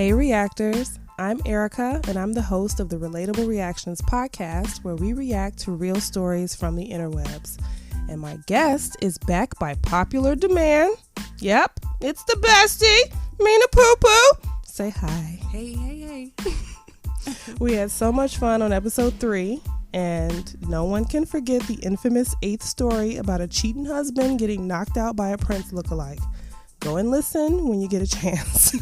Hey Reactors, I'm Erica and I'm the host of the Relatable Reactions podcast where we react to real stories from the interwebs. And my guest is back by popular demand. Yep, it's the bestie, Mina Poo Poo. Say hi. Hey. We had so much fun on episode 3, and no one can forget the infamous 8th story about a cheating husband getting knocked out by a Prince lookalike. Go and listen when you get a chance.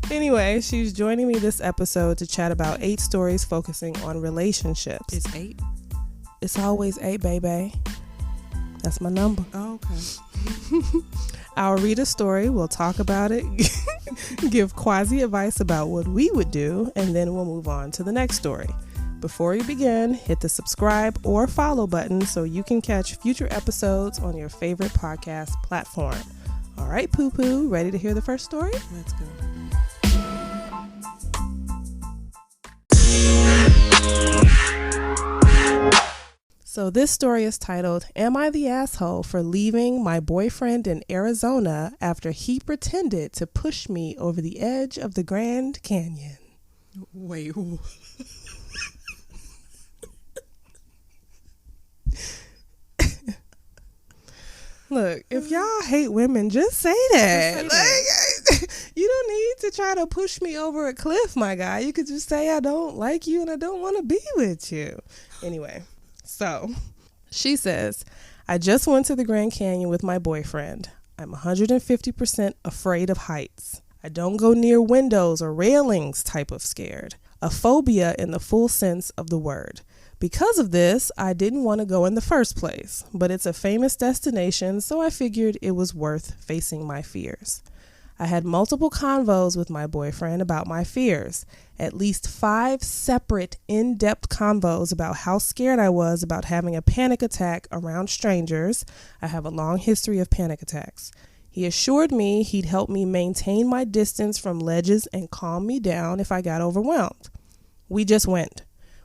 Anyway, she's joining me this episode to chat about 8 stories focusing on relationships. It's 8? It's always 8, baby. That's my number. Oh, okay. I'll read a story, we'll talk about it, give quasi advice about what we would do, and then we'll move on to the next story. Before we begin, hit the subscribe or follow button so you can catch future episodes on your favorite podcast platform. All right, Poo Poo, ready to hear the first story? Let's go. So this story is titled, Am I the Asshole for Leaving My Boyfriend in Arizona After He Pretended to Push Me Over the Edge of the Grand Canyon? Wait. Look, if y'all hate women, just say that. You don't need to try to push me over a cliff, my guy. You could just say I don't like you and I don't want to be with you. Anyway, so she says, I just went to the Grand Canyon with my boyfriend. I'm 150% afraid of heights. I don't go near windows or railings type of scared. A phobia in the full sense of the word. Because of this, I didn't want to go in the first place, but it's a famous destination, so I figured it was worth facing my fears. I had multiple convos with my boyfriend about my fears, at least 5 separate in-depth convos about how scared I was about having a panic attack around strangers. I have a long history of panic attacks. He assured me he'd help me maintain my distance from ledges and calm me down if I got overwhelmed. We just went.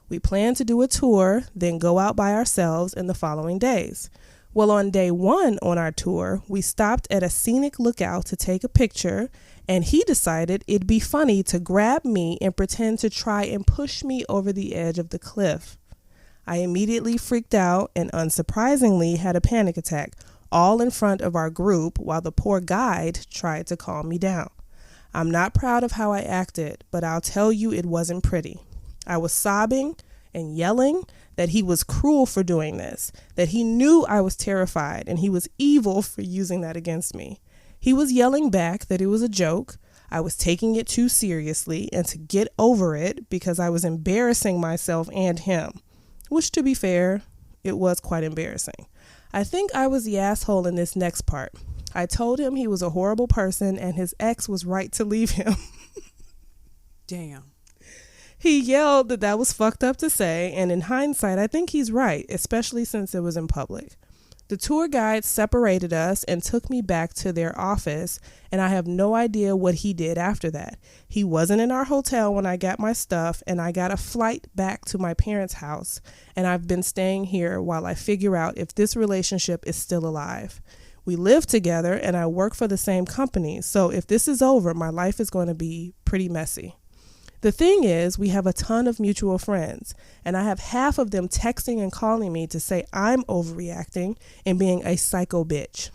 We planned to do a tour, then go out by ourselves in the following days. Well, on day 1 on our tour, we stopped at a scenic lookout to take a picture, and he decided it'd be funny to grab me and pretend to try and push me over the edge of the cliff. I immediately freaked out and unsurprisingly had a panic attack, all in front of our group while the poor guide tried to calm me down. I'm not proud of how I acted, but I'll tell you it wasn't pretty. I was sobbing and yelling that he was cruel for doing this, that he knew I was terrified and he was evil for using that against me. He was yelling back that it was a joke, I was taking it too seriously, and to get over it because I was embarrassing myself and him, which to be fair, it was quite embarrassing. I think I was the asshole in this next part. I told him he was a horrible person and his ex was right to leave him. Damn. He yelled that was fucked up to say, and in hindsight, I think he's right, especially since it was in public. The tour guide separated us and took me back to their office, and I have no idea what he did after that. He wasn't in our hotel when I got my stuff, and I got a flight back to my parents' house, and I've been staying here while I figure out if this relationship is still alive. We live together, and I work for the same company, so if this is over, my life is going to be pretty messy. The thing is, we have a ton of mutual friends, and I have half of them texting and calling me to say I'm overreacting and being a psycho bitch.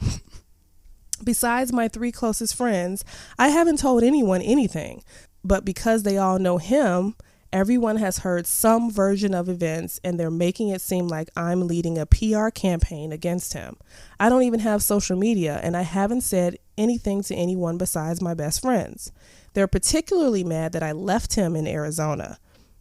Besides my 3 closest friends, I haven't told anyone anything, but because they all know him, everyone has heard some version of events and they're making it seem like I'm leading a PR campaign against him. I don't even have social media, and I haven't said anything to anyone besides my best friends. They're particularly mad that I left him in Arizona.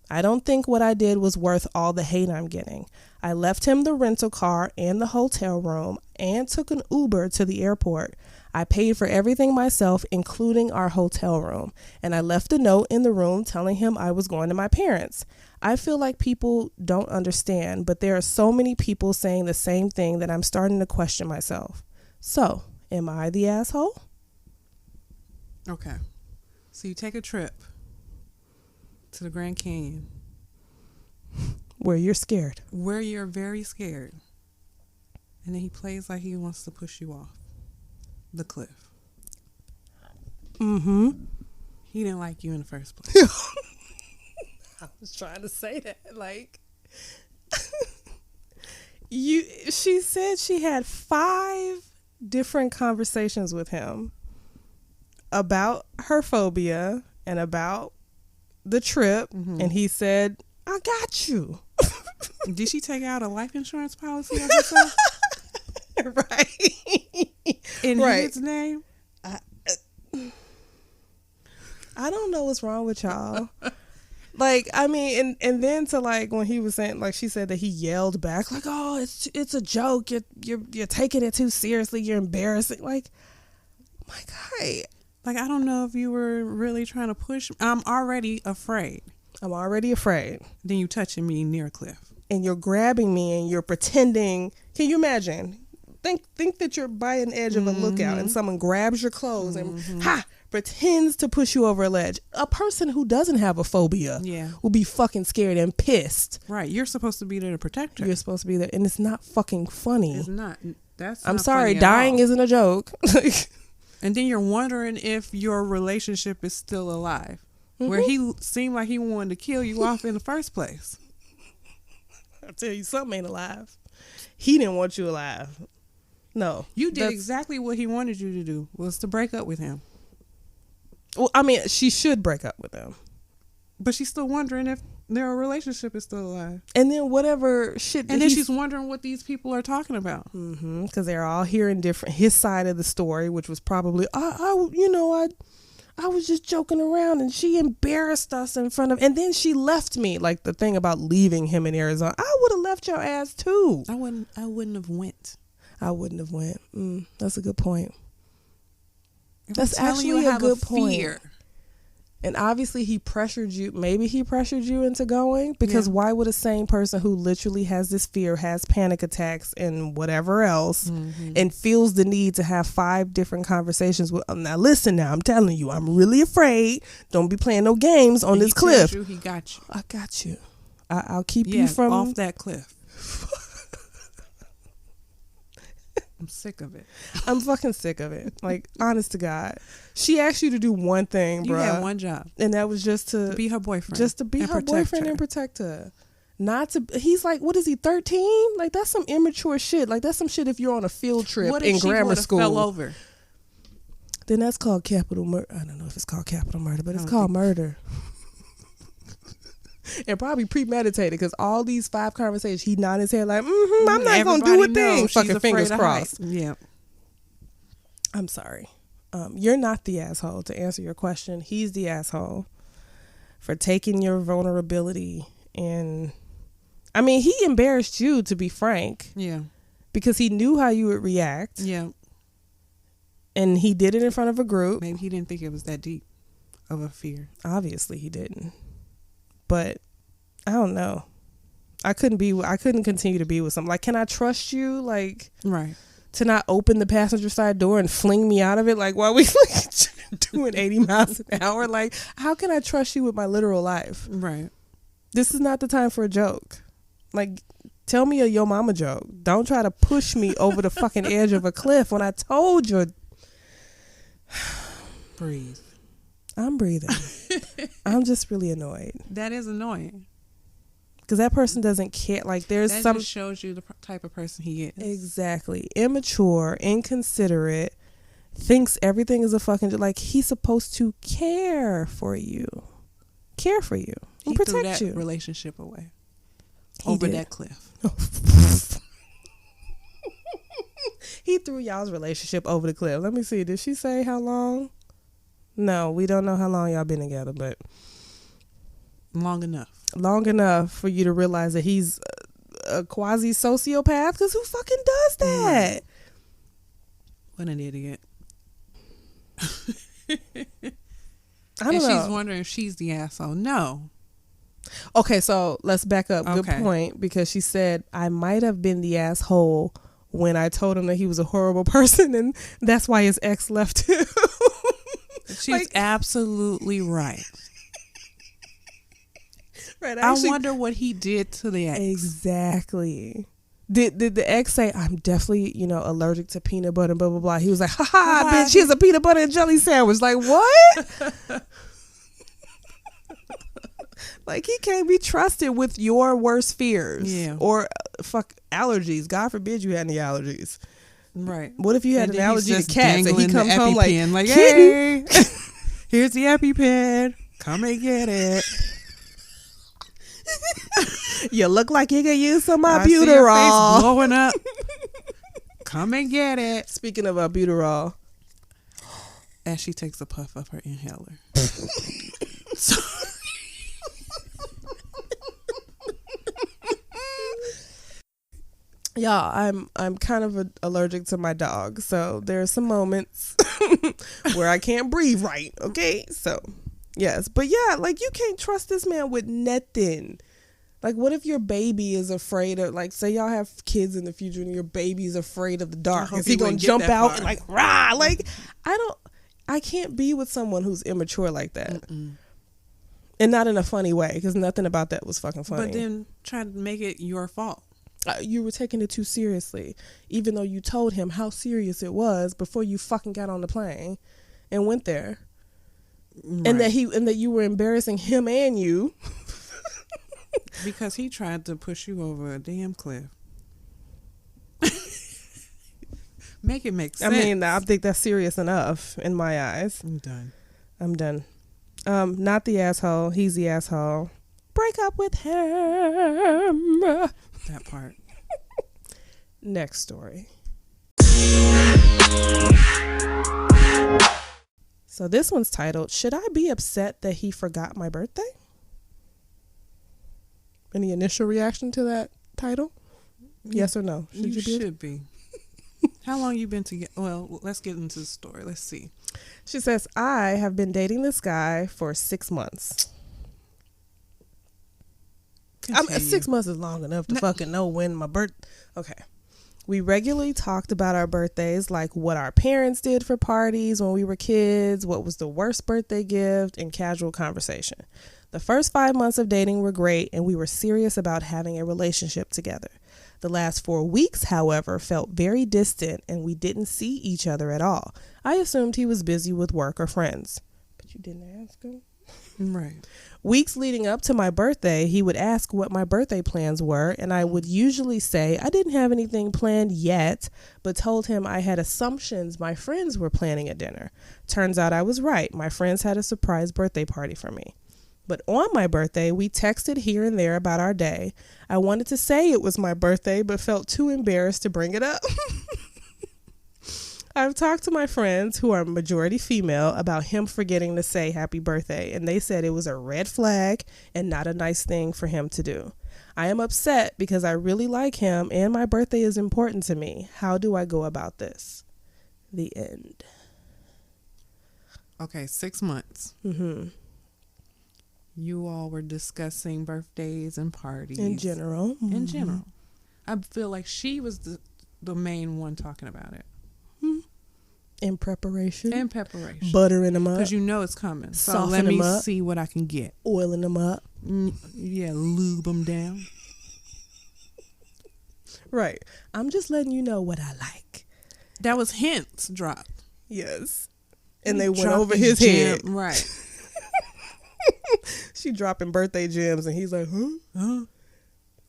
I don't think what I did was worth all the hate I'm getting. I left him the rental car and the hotel room and took an Uber to the airport. I paid for everything myself, including our hotel room, and I left a note in the room telling him I was going to my parents. I feel like people don't understand, but there are so many people saying the same thing that I'm starting to question myself. So, am I the asshole? Okay. So you take a trip to the Grand Canyon. Where you're scared. Where you're very scared. And then he plays like he wants to push you off the cliff. Mm-hmm. He didn't like you in the first place. I was trying to say that. Like, she said she had 5 different conversations with him about her phobia and about the trip. Mm-hmm. And he said, I got you. Did she take out a life insurance policy on herself? Right. In his name? I don't know what's wrong with y'all. Like, I mean, and then to like when he was saying, like she said that he yelled back like, "Oh, it's a joke. You're taking it too seriously. You're embarrassing." Like, my guy. Like, I don't know if you were really trying to push. I'm already afraid. Then you touching me near a cliff. And you're grabbing me and you're pretending. Can you imagine? Think that you're by an edge of a lookout and someone grabs your clothes and pretends to push you over a ledge. A person who doesn't have a phobia will be fucking scared and pissed. Right. You're supposed to be there to protect her. You're supposed to be there. And it's not fucking funny. It's not. I'm sorry. Dying isn't a joke. And then you're wondering if your relationship is still alive. Where he seemed like he wanted to kill you off in the first place. I'll tell you, something ain't alive. He didn't want you alive. No. You did exactly what he wanted you to do, was to break up with him. Well, I mean, she should break up with him. But she's still wondering if their relationship is still alive. And then whatever shit. And then she's wondering what these people are talking about. Because they're all hearing his side of the story, which was probably, I was just joking around and she embarrassed us in front of, and then she left me. Like the thing about leaving him in Arizona. I would have left your ass too. I wouldn't have went. That's a good point. That's actually a good point. And obviously he pressured you. Maybe he pressured you into going, because why would a sane person who literally has this fear, has panic attacks and whatever else, and feels the need to have 5 different conversations with, now listen, now I'm telling you, I'm really afraid. Don't be playing no games on this cliff. He got you. I got you. I'll keep you from off that cliff. I'm sick of it. I'm fucking sick of it. Like, honest to God. She asked you to do one thing, bro. You had one job. And that was just to be her boyfriend. Just to be her boyfriend and protect her. Not to, he's like, what is he, 13? Like, that's some immature shit. Like, that's some shit if you're on a field trip in grammar school. Fell over? Then that's called capital murder. I don't know if it's called capital murder, but it's called murder. And probably premeditated, because all these 5 conversations, he nodded his head like, I'm not going to do a thing. Fucking fingers crossed. Yeah. I'm sorry. You're not the asshole, to answer your question. He's the asshole for taking your vulnerability. And I mean, he embarrassed you, to be frank. Yeah. Because he knew how you would react. Yeah. And he did it in front of a group. Maybe he didn't think it was that deep of a fear. Obviously he didn't. But I don't know. I couldn't continue to be with someone. Like, can I trust you? Like, right. To not open the passenger side door and fling me out of it, like, while we doing 80 miles an hour? Like, how can I trust you with my literal life? Right. This is not the time for a joke. Like, tell me a yo mama joke. Don't try to push me over the fucking edge of a cliff when I told you. Breathe. I'm breathing. I'm just really annoyed. That is annoying. Because that person doesn't care. Like, there's that some. Just shows you the type of person he is. Exactly. Immature, inconsiderate, thinks everything is a fucking. Like, he's supposed to care for you. Care for you. And he protect threw you. That relationship away. He over did. that cliff. He threw y'all's relationship over the cliff. Let me see. Did she say how long? No, we don't know how long y'all been together, but long enough. Long enough for you to realize that he's a quasi sociopath. Because who fucking does that? What an idiot. I don't know. She's wondering if she's the asshole. No. Okay, so let's back up. Good point. Because she said, I might have been the asshole when I told him that he was a horrible person, and that's why his ex left him. She's absolutely right. Right. I wonder what he did to the ex. Exactly. Did the ex say, I'm definitely, allergic to peanut butter and blah, blah, blah. He was like, ha ha, bitch, here's a peanut butter and jelly sandwich. Like, what? Like, he can't be trusted with your worst fears. Yeah. Or allergies. God forbid you had any allergies. Right. What if you had And an then he's allergy to just cats and he dangling the comes home like, EpiPen, like, "Kitten." hey, here's the EpiPen. Come and get it. You look like you could use some I see your face albuterol. blowing up. Come and get it. Speaking of albuterol. As she takes a puff of her inhaler. Y'all, I'm kind of allergic to my dog, so there are some moments where I can't breathe right. Okay, so yes, but yeah, like, you can't trust this man with nothing. Like, what if your baby is afraid of, like, say y'all have kids in the future and your baby's afraid of the dark? Is he gonna jump out and like rah? Like, I can't be with someone who's immature like that. Mm-mm. And not in a funny way, because nothing about that was fucking funny. But then try to make it your fault. You were taking it too seriously, even though you told him how serious it was before you fucking got on the plane and went there. Right. And that you were embarrassing him and you. Because he tried to push you over a damn cliff. Make it make sense. I mean, I think that's serious enough in my eyes. I'm done. Not the asshole. He's the asshole. Break up with him. That part. Next story. So this one's titled, "Should I be upset that he forgot my birthday?" Any initial reaction to that title? Yes or no? You should be. How long you been together? Well, let's get into the story. Let's see. She says, "I have been dating this guy for 6 months." 6 months is long enough to fucking know when my Okay. We regularly talked about our birthdays, like what our parents did for parties when we were kids, what was the worst birthday gift, and casual conversation. The first 5 months of dating were great, and we were serious about having a relationship together. The last 4 weeks, however, felt very distant, and we didn't see each other at all. I assumed he was busy with work or friends. But you didn't ask him? Right. Weeks leading up to my birthday, he would ask what my birthday plans were, and I would usually say I didn't have anything planned yet, but told him I had assumptions my friends were planning a dinner. Turns out I was right. My friends had a surprise birthday party for me. But on my birthday, we texted here and there about our day. I wanted to say it was my birthday, but felt too embarrassed to bring it up. I've talked to my friends, who are majority female, about him forgetting to say happy birthday, and they said it was a red flag and not a nice thing for him to do. I am upset because I really like him and my birthday is important to me. How do I go about this? The end. Okay, 6 months. Mm-hmm. You all were discussing birthdays and parties. In general. Mm-hmm. In general. I feel like she was the main one talking about it. In preparation. Buttering them up. Because you know it's coming. So Soften let me up. see what I can get. Oiling them up. Yeah, lube them down. Right. I'm just letting you know what I like. That was hints dropped. Yes. And they went over his head. Right. She dropping birthday gems and he's like, huh?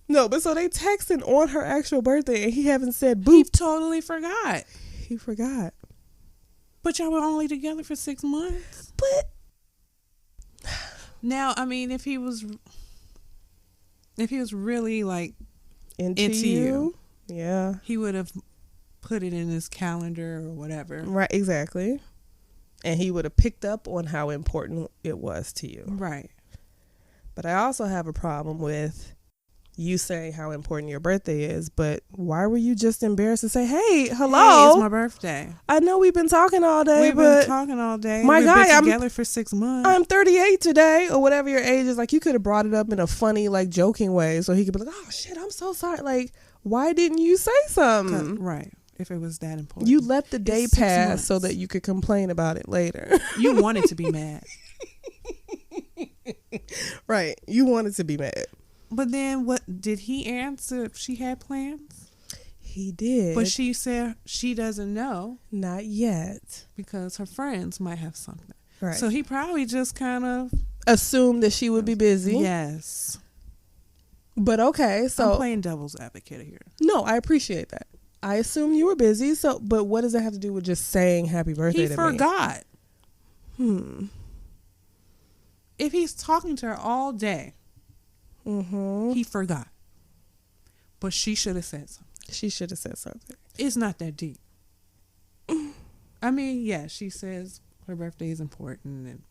No, but so they texting on her actual birthday and he haven't said boop. He totally forgot. He forgot. But y'all were only together for 6 months. But now, I mean, if he was really like into you, yeah, he would have put it in his calendar or whatever. Right, exactly. And he would have picked up on how important it was to you. Right. But I also have a problem with you saying how important your birthday is, but why were you just embarrassed to say, hey, hello? Hey, it's my birthday. I know we've been talking all day, We've been talking all day. My We've guy, been together for 6 months. I'm 38 today, or whatever your age is. Like, you could have brought it up in a funny, like, joking way, so he could be like, oh, shit, I'm so sorry. Like, why didn't you say something? Right. If it was that important. You let the day pass so that you could complain about it later. You wanted to be mad. Right. You wanted to be mad. But then what did he answer if she had plans? He did. But she said she doesn't know. Not yet. Because her friends might have something. Right. So he probably just kind of assume that she would be busy. Yes. But okay, so I'm playing devil's advocate here. no, I appreciate that. I assume you were busy. So, but what does that have to do with just saying happy birthday He to forgot. me? If he's talking to her all day, he forgot. But she should have said something. She should have said something. It's not that deep. I mean, yeah, she says her birthday is important and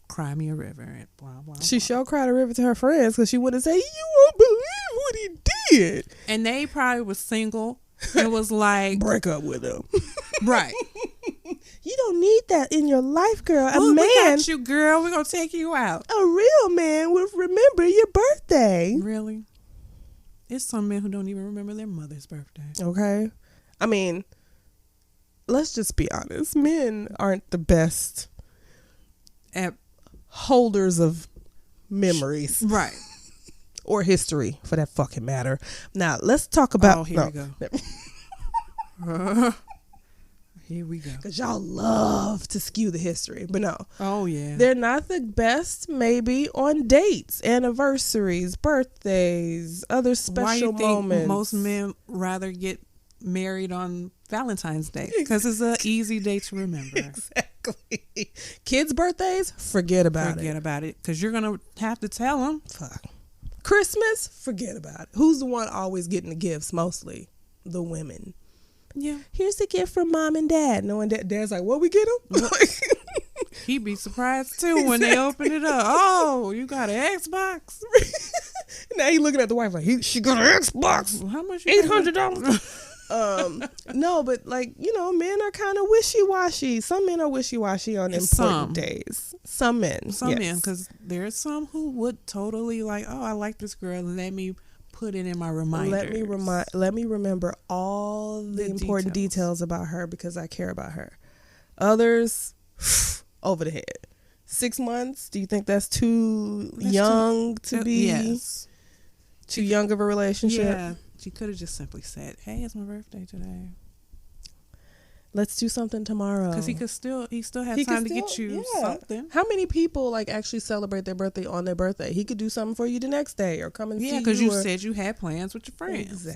cry me a river and blah, blah, She blah. sure cried a river to her friends because she wouldn't say, "You won't believe what he did." And they probably was single and was like, Break up with him. right. You don't need that in your life, girl. A We man, got you, girl. We're going to take you out. a real man will remember your birthday. Really? It's some men who don't even remember their mother's birthday. Okay. I mean, let's just be honest. Men aren't the best At, holders of memories right. or history, for that fucking matter. Now, let's talk about... Oh, here we go. Here we go. Because y'all love to skew the history. But no. Oh, yeah. They're not the best, maybe, on dates, anniversaries, birthdays, other special Why you moments. think most men rather get married on Valentine's Day? Because it's an easy day to remember. Exactly. Kids' birthdays, forget about Forget it. about it. Because you're going to have to tell them. Fuck. Christmas, forget about it. Who's the one always getting the gifts? Mostly the women. Yeah. Here's the gift from mom and dad. Knowing that dad's like, what we get him? He'd be surprised too when they open it up. Oh, you got an Xbox? Now he looking at the wife like, she got an Xbox. How much? you $800. No, but like, you know, men are kind of wishy-washy. Some men are wishy-washy on important days. Some men. Some yes. men, because there's some who would totally like, oh, I like this girl. Let me put it in my reminder. Let me remember all the important details about her because I care about her. Others, over the head. 6 months? Do you think that's too young to be? Yes. Too young of a relationship? Yeah. She could have just simply said, hey, it's my birthday today. Let's do something tomorrow. Because he still had time to get you something. How many people like actually celebrate their birthday on their birthday? He could do something for you the next day or come and see you. Yeah, because you said you had plans with your friends.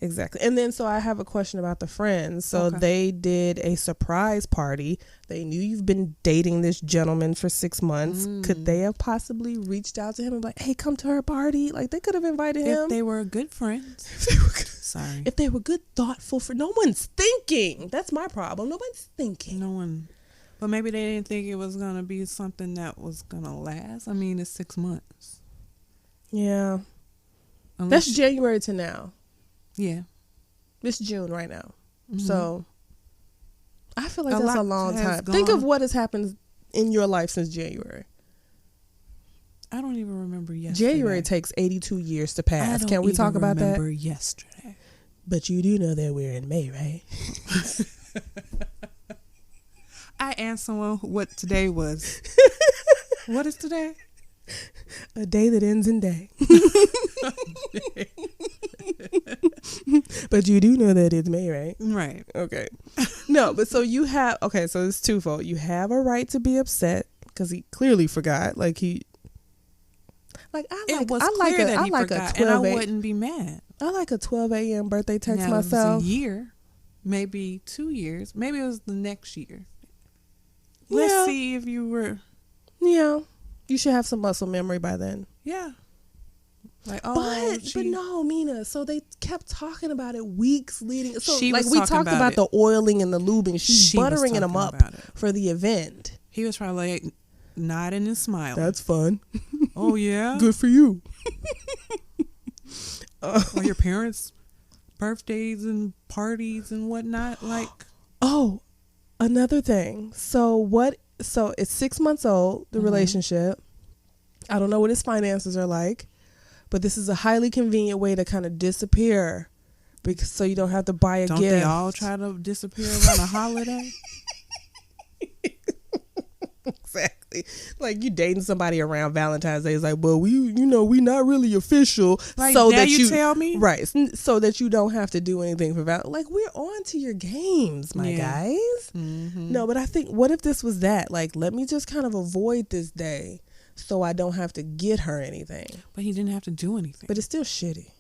Exactly. And then so I have a question about the friends. So they did a surprise party. They knew you've been dating this gentleman for 6 months. Could they have possibly reached out to him and be like, hey, come to her party? Like they could have invited him. If they were good friends. Sorry. If they were good, thoughtful no one's thinking. That's my problem. Nobody's thinking. No one. But maybe they didn't think it was going to be something that was going to last. I mean, it's 6 months. Yeah. That's January to now. Yeah. It's June right now. Mm-hmm. So I feel like that's a long time. Gone. Think of what has happened in your life since January. I don't even remember yesterday. January takes 82 years to pass. Can we talk about that? I don't remember yesterday. But you do know that we're in May, right? I asked someone what today was. What is today? A day that ends in day. But you do know that it's May, right? Right. Okay. No, but so you have, okay, so it's twofold. You have a right to be upset because he clearly forgot. I like a 12 and I wouldn't be mad. I like a 12 a.m. birthday text now, myself. It was a year, maybe 2 years, maybe it was the next year. Yeah. Let's see if you were. Yeah, you should have some muscle memory by then. Yeah. Like, oh, but no, Mina. So they kept talking about it weeks leading. So she like was we talking talked about the oiling and the lubing. She's buttering him up for the event. He was probably like nodding and smiling. That's fun. Oh yeah, good for you. Or your parents' birthdays and parties and whatnot. Like, oh, another thing. So it's 6 months old. The relationship. I don't know what his finances are like. But this is a highly convenient way to kind of disappear, because so you don't have to buy a gift. Don't they all try to disappear around a holiday? Exactly. Like you dating somebody around Valentine's Day is like, well, we not really official. Like, so now that you tell me? Right. So that you don't have to do anything for Like, we're on to your games, my guys. Mm-hmm. No, but I think, what if this was that? Like, let me just kind of avoid this day so I don't have to get her anything. But he didn't have to do anything. But it's still shitty.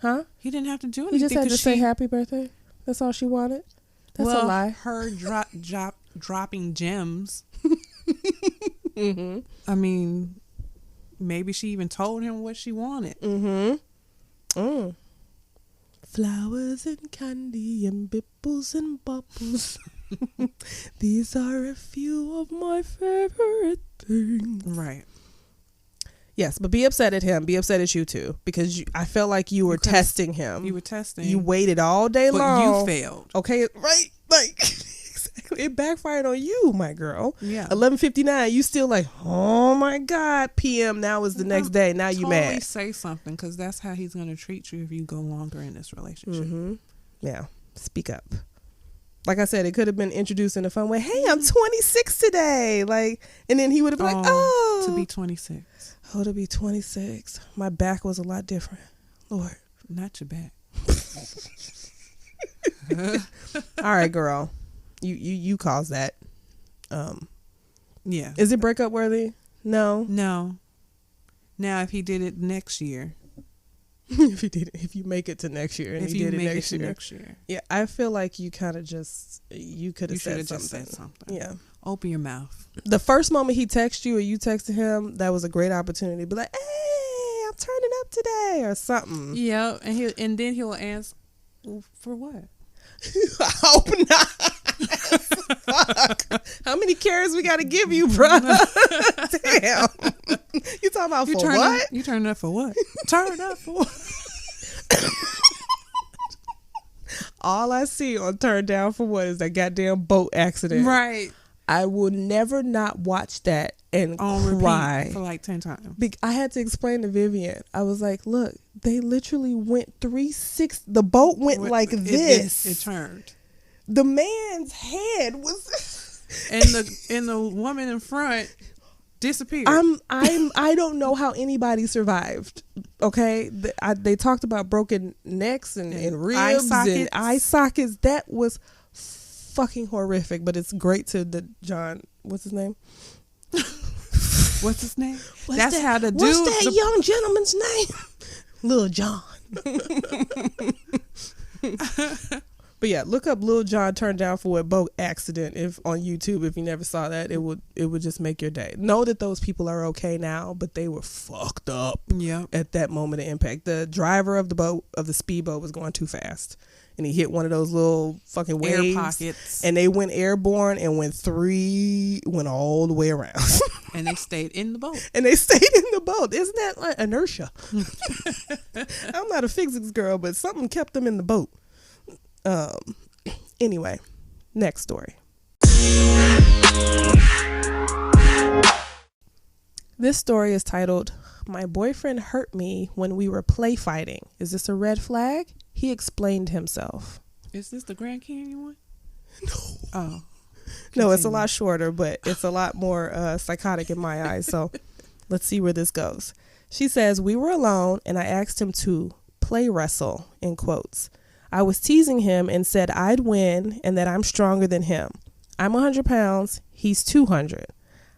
Huh? He didn't have to do anything. He just had to say happy birthday? That's all she wanted? That's a lie. Her dropping gems. Mm-hmm. I mean, maybe she even told him what she wanted. Mm-hmm. Mm. Flowers and candy and bibbles and bubbles. These are a few of my favorite things. Right. Yes, but be upset at him. Be upset at you too, because I felt like you were testing him. You were testing. You waited all day but long. You failed. Okay, right? Like, exactly. It backfired on you, my girl. Yeah. 11:59. You still like, oh my God. PM. Now is the next day. Now you totally mad. Say something, because that's how he's going to treat you if you go longer in this relationship. Mm-hmm. Yeah. Speak up. Like I said, it could have been introduced in a fun way. Hey, I'm 26 today. Like, and then he would have been like, oh. To be 26. Oh, to be 26. My back was a lot different. Lord. Not your back. All right, girl. You caused that. Yeah. Is it breakup worthy? No. No. Now, if he did it next year. if you make it to next year and if he you did it make next it to year. Next year. Yeah, I feel like you kind of you could have said just said something. Yeah. Open your mouth. The first moment he texted you or you texted him, that was a great opportunity to be like, hey, I'm turning up today or something. Yeah, and then he'll ask, well, for what? I hope not. Fuck. How many carrots we got to give you, bro? Damn. You talking about for what? You turning up for what? Turn up for what? All I see on Turn Down for What is that goddamn boat accident. Right. I will never not watch that and on cry for like 10 times. I had to explain to Vivian. I was like, look, they literally went 360. The boat went like this. It turned. The man's head was and the woman in front disappeared. I don't know how anybody survived. Okay, they talked about broken necks and ribs and eye sockets. That was fucking horrific. But it's great to the John. What's his name? What's his name? What's that young gentleman's name? Lil John. But yeah, look up Lil John Turned Down for What boat accident on YouTube. If you never saw that, it would just make your day. Know that those people are okay now, but they were fucked up at that moment of impact. The driver of the speedboat was going too fast, and he hit one of those little fucking waves, air pockets, and they went airborne and went all the way around. And they stayed in the boat. Isn't that like inertia? I'm not a physics girl, but something kept them in the boat. Anyway, next story. This story is titled, My Boyfriend Hurt Me When We Were Play Fighting. Is this a red flag? He explained himself. Is this the Grand Canyon one? No. Oh. No, it's a lot shorter, but it's a lot more psychotic in my eyes. So let's see where this goes. She says, we were alone and I asked him to play wrestle, in quotes. I was teasing him and said I'd win and that I'm stronger than him. I'm 100 pounds. He's 200.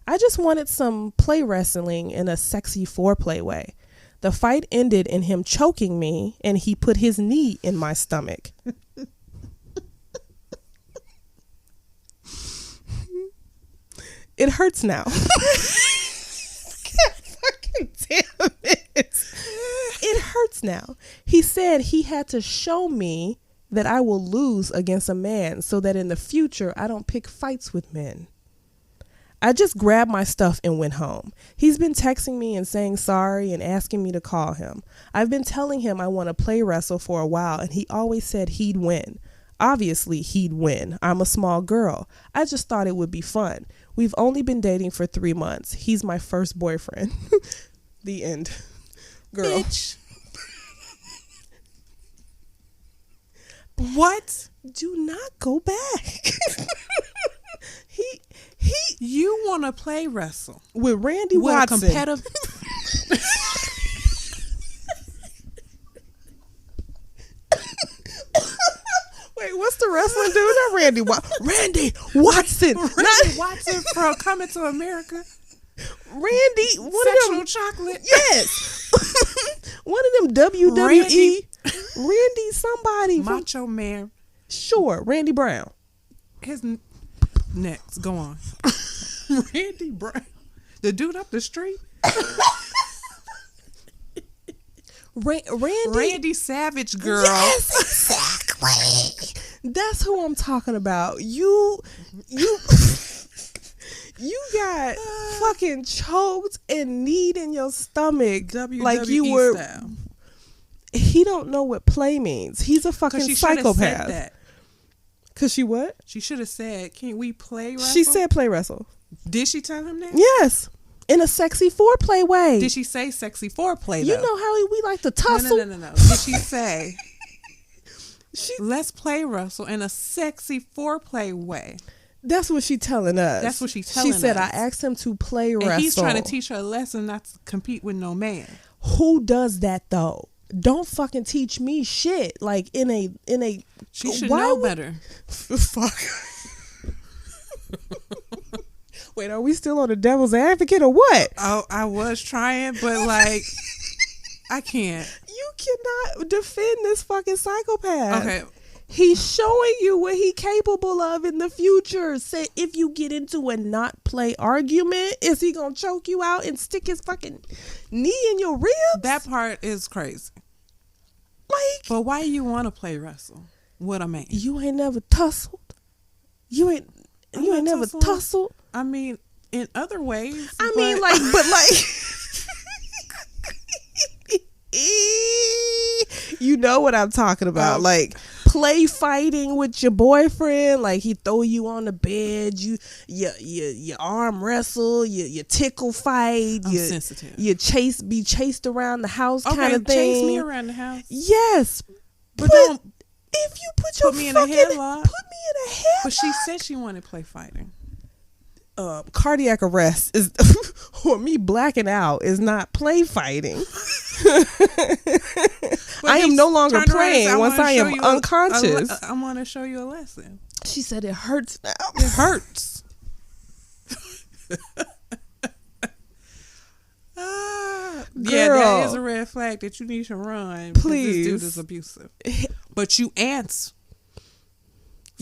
I just wanted some play wrestling in a sexy foreplay way. The fight ended in him choking me and he put his knee in my stomach. It hurts now. Fucking damn it. It hurts now. He said he had to show me that I will lose against a man so that in the future I don't pick fights with men. I just grabbed my stuff and went home. He's been texting me and saying sorry and asking me to call him. I've been telling him I want to play wrestle for a while and he always said he'd win. Obviously he'd win. I'm a small girl. I just thought it would be fun. We've only been dating for 3 months. He's my first boyfriend. The end. Girl. Bitch. What? Do not go back. You want to play wrestle with Randy with Watson. a competitive. Wait, what's the wrestling dude? Not Randy Randy Watson. Randy Watson from Coming to America. Randy, one Sexual of them chocolate. Yes. One of them WWE. Randy somebody. Macho Man. Sure, Randy Brown. His next. Go on. Randy Brown. The dude up the street. Randy Savage, girl. Yes, exactly. That's who I'm talking about. You got fucking choked and kneed in your stomach WWE like you were. style. He don't know what play means. He's a fucking She psychopath. said that. Cause she what? She should have said, "Can we play wrestle?" She said play wrestle. Did she tell him that? Yes. In a sexy foreplay way. Did she say sexy foreplay? You though? know how we like to tussle. No. Did she say, let's play wrestle in a sexy foreplay way? That's what she telling us. That's what she's telling us. She said, I asked him to play wrestle. And he's trying to teach her a lesson not to compete with no man. Who does that though? Don't fucking teach me shit. Like in a. She should know better. Fuck. Wait, are we still on the devil's advocate or what? Oh, I was trying, but like, I can't. You cannot defend this fucking psychopath. Okay. He's showing you what he capable of in the future. Say, if you get into a not play argument, is he gonna choke you out and stick his fucking knee in your ribs? That part is crazy. Like, but why you want to play wrestle? What I mean? You ain't never tussled. You ain't never tussled. I mean, in other ways. But you know what I'm talking about. Like play fighting with your boyfriend. Like he throw you on the bed. You arm wrestle. You tickle fight. I'm sensitive. You be chased around the house kind of thing. Chase me around the house. Yes, but don't. If you put me in a headlock. Put me in a headlock. But she said she wanted play fighting. Cardiac arrest is, or me blacking out is not play fighting. I am no longer playing once I am unconscious. I want to show you a lesson. She said it hurts now. It hurts. Yeah, that is a red flag that you need to run. Please. This dude is abusive. But you asked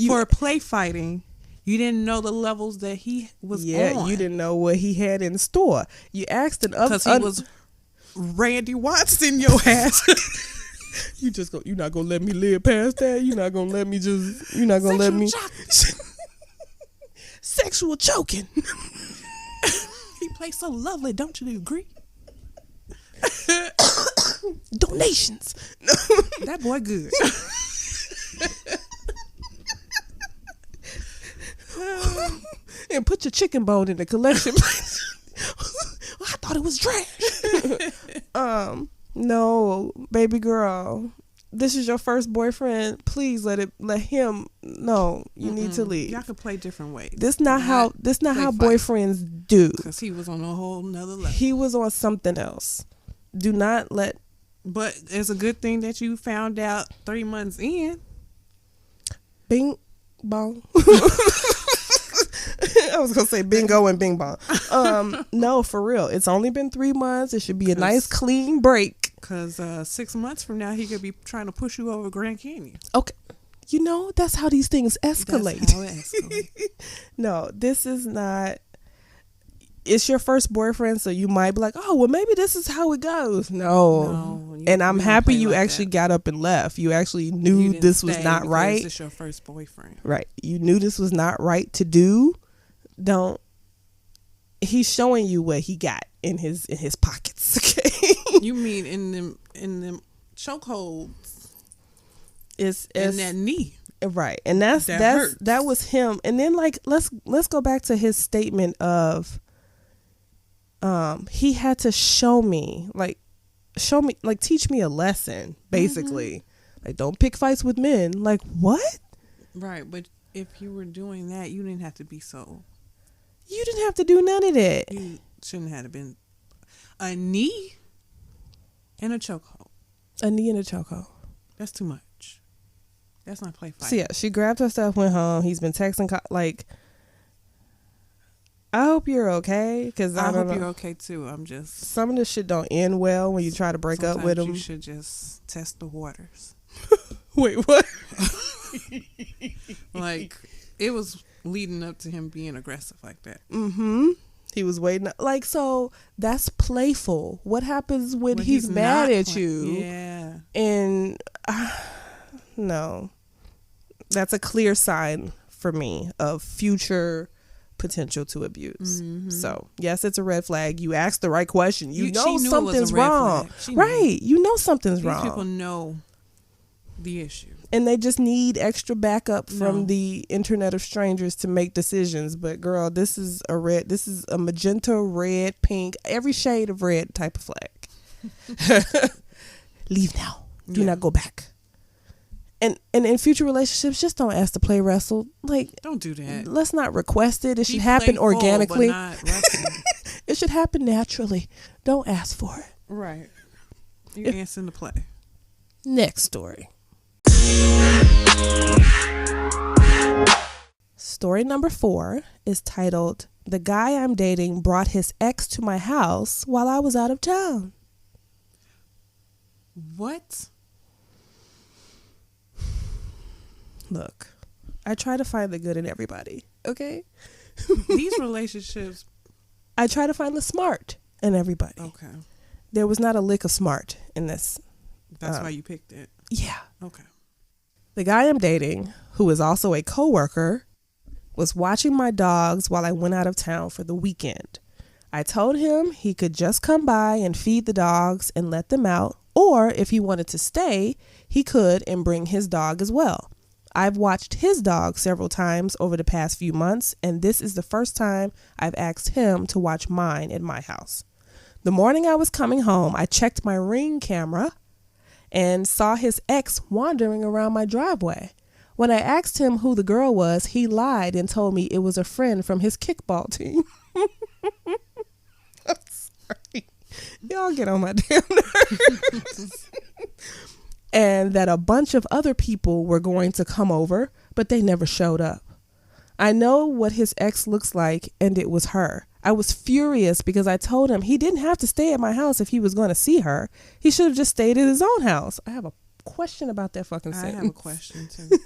for play fighting. You didn't know the levels that he was on. Yeah, you didn't know what he had in store. You asked an because he was Randy Watson your ass. You're not gonna let me live past that. You're not gonna let me let me sexual choking. He plays so lovely, don't you agree? Donations. That boy good. And put your chicken bone in the collection plate. I thought it was trash. No, baby girl. This is your first boyfriend. Please let him know you need to leave. Y'all can play different ways. This not how boyfriends do. Because he was on a whole nother level. He was on something else. Do not let. But it's a good thing that you found out 3 months in. Bing bong. I was gonna say bingo and bing bong. No, for real. It's only been 3 months. It should be a nice clean break. Because 6 months from now, he could be trying to push you over Grand Canyon. Okay. You know, that's how these things escalate. That's how it escalates. No, this is not. It's your first boyfriend, so you might be like, oh, well, maybe this is how it goes. No. And I'm happy you actually got up and left. You actually knew this was not right. It's your first boyfriend. Right. You knew this was not right to do. He's showing you what he got in his pockets. Okay. You mean in them chokeholds? It's in that knee. Right. And that was him. And then like let's go back to his statement of he had to show me, like teach me a lesson, basically. Mm-hmm. Like, don't pick fights with men. Like, what? Right, but if you were doing that, you didn't have to be so You didn't have to do none of that. You shouldn't have been a knee and a chokehold. A knee and a chokehold. That's too much. That's not play fight. So yeah, she grabbed her stuff, went home. He's been texting, like, I hope you're okay, because I hope you're okay too. I'm just, some of this shit don't end well when you try to break up with him. You should just test the waters. Wait, what? Like, it was leading up to him being aggressive like that. He was waiting. Like, so that's playful. What happens when he's mad at you? Yeah. And no, that's a clear sign for me of future potential to abuse. So yes, it's a red flag. You asked the right question. You know something's wrong. Right. You know something's wrong. These people know the issue. And they just need extra backup from the internet of strangers to make decisions. But girl, this is a magenta, red, pink, every shade of red type of flag. Leave now. Do not go back. And in future relationships, just don't ask to play wrestle. Like, don't do that. Let's not request it. It should happen organically. But not wrestling. It should happen naturally. Don't ask for it. Right. You're answering the play. Next story. Story number 4 is titled, "The Guy I'm Dating Brought His Ex to My House While I Was Out of Town." What? Look, I try to find the good in everybody, okay? These relationships. I try to find the smart in everybody. Okay. There was not a lick of smart in this. That's why you picked it? Yeah. Okay. The guy I'm dating, who is also a coworker, was watching my dogs while I went out of town for the weekend. I told him he could just come by and feed the dogs and let them out, or if he wanted to stay, he could and bring his dog as well. I've watched his dog several times over the past few months, and this is the first time I've asked him to watch mine at my house. The morning I was coming home, I checked my Ring camera and saw his ex wandering around my driveway. When I asked him who the girl was, he lied and told me it was a friend from his kickball team. I'm sorry. Y'all get on my damn nerves. And that a bunch of other people were going to come over, but they never showed up. I know what his ex looks like, and it was her. I was furious because I told him he didn't have to stay at my house if he was going to see her. He should have just stayed at his own house. I have a question about that fucking sentence. I have a question too.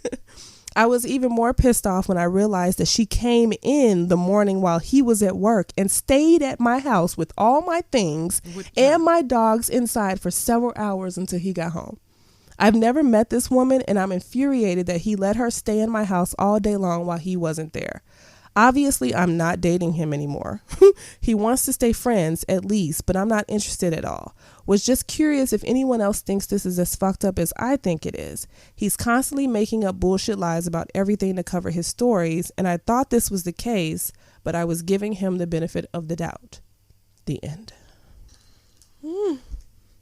I was even more pissed off when I realized that she came in the morning while he was at work and stayed at my house with all my things and my dogs inside for several hours until he got home. I've never met this woman, and I'm infuriated that he let her stay in my house all day long while he wasn't there. Obviously, I'm not dating him anymore. He wants to stay friends, at least, but I'm not interested at all. Was just curious if anyone else thinks this is as fucked up as I think it is. He's constantly making up bullshit lies about everything to cover his stories, and I thought this was the case, but I was giving him the benefit of the doubt. The end.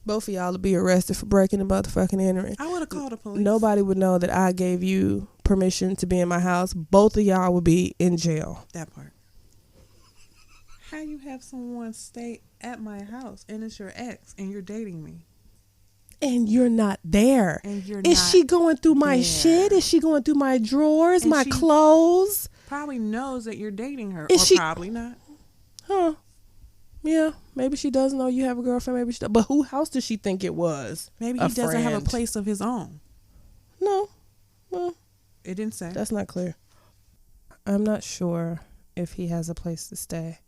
Both of y'all would be arrested for breaking the motherfucking entering. I would have called the police. Nobody would know that I gave you permission to be in my house. Both of y'all would be in jail. That part. How you have someone stay at my house and it's your ex and you're dating me? And you're not there. And you're Is not she going through my there. shit? Is she going through my drawers, And my she clothes? Probably knows that you're dating her. Is or she, probably not. Huh. Yeah, maybe she does know you have a girlfriend. Maybe she does. But who house does she think it was? Maybe he doesn't have a place of his own. No. Well, it didn't say. That's not clear. I'm not sure if he has a place to stay.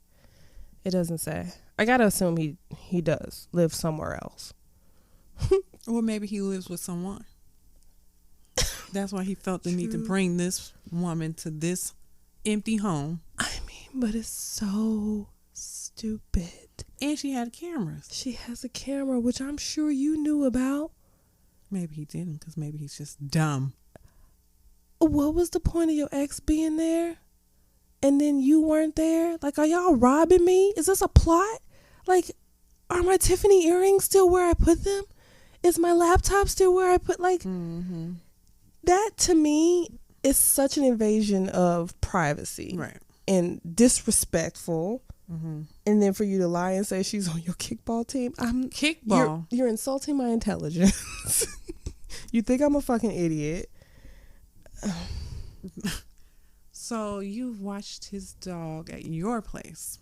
It doesn't say. I gotta assume he does live somewhere else. Or maybe he lives with someone. That's why he felt the need to bring this woman to this empty home. I mean, but it's so stupid. And she had cameras. She has a camera, which I'm sure you knew about. Maybe he didn't, because maybe he's just dumb. What was the point of your ex being there? And then you weren't there? Like, are y'all robbing me? Is this a plot? Like, are my Tiffany earrings still where I put them? Is my laptop still where I put, like, that to me is such an invasion of privacy. Right. and disrespectful. Mm-hmm. And then for you to lie and say she's on your kickball team, Kickball. You're insulting my intelligence. You think I'm a fucking idiot. So you've watched his dog at your place.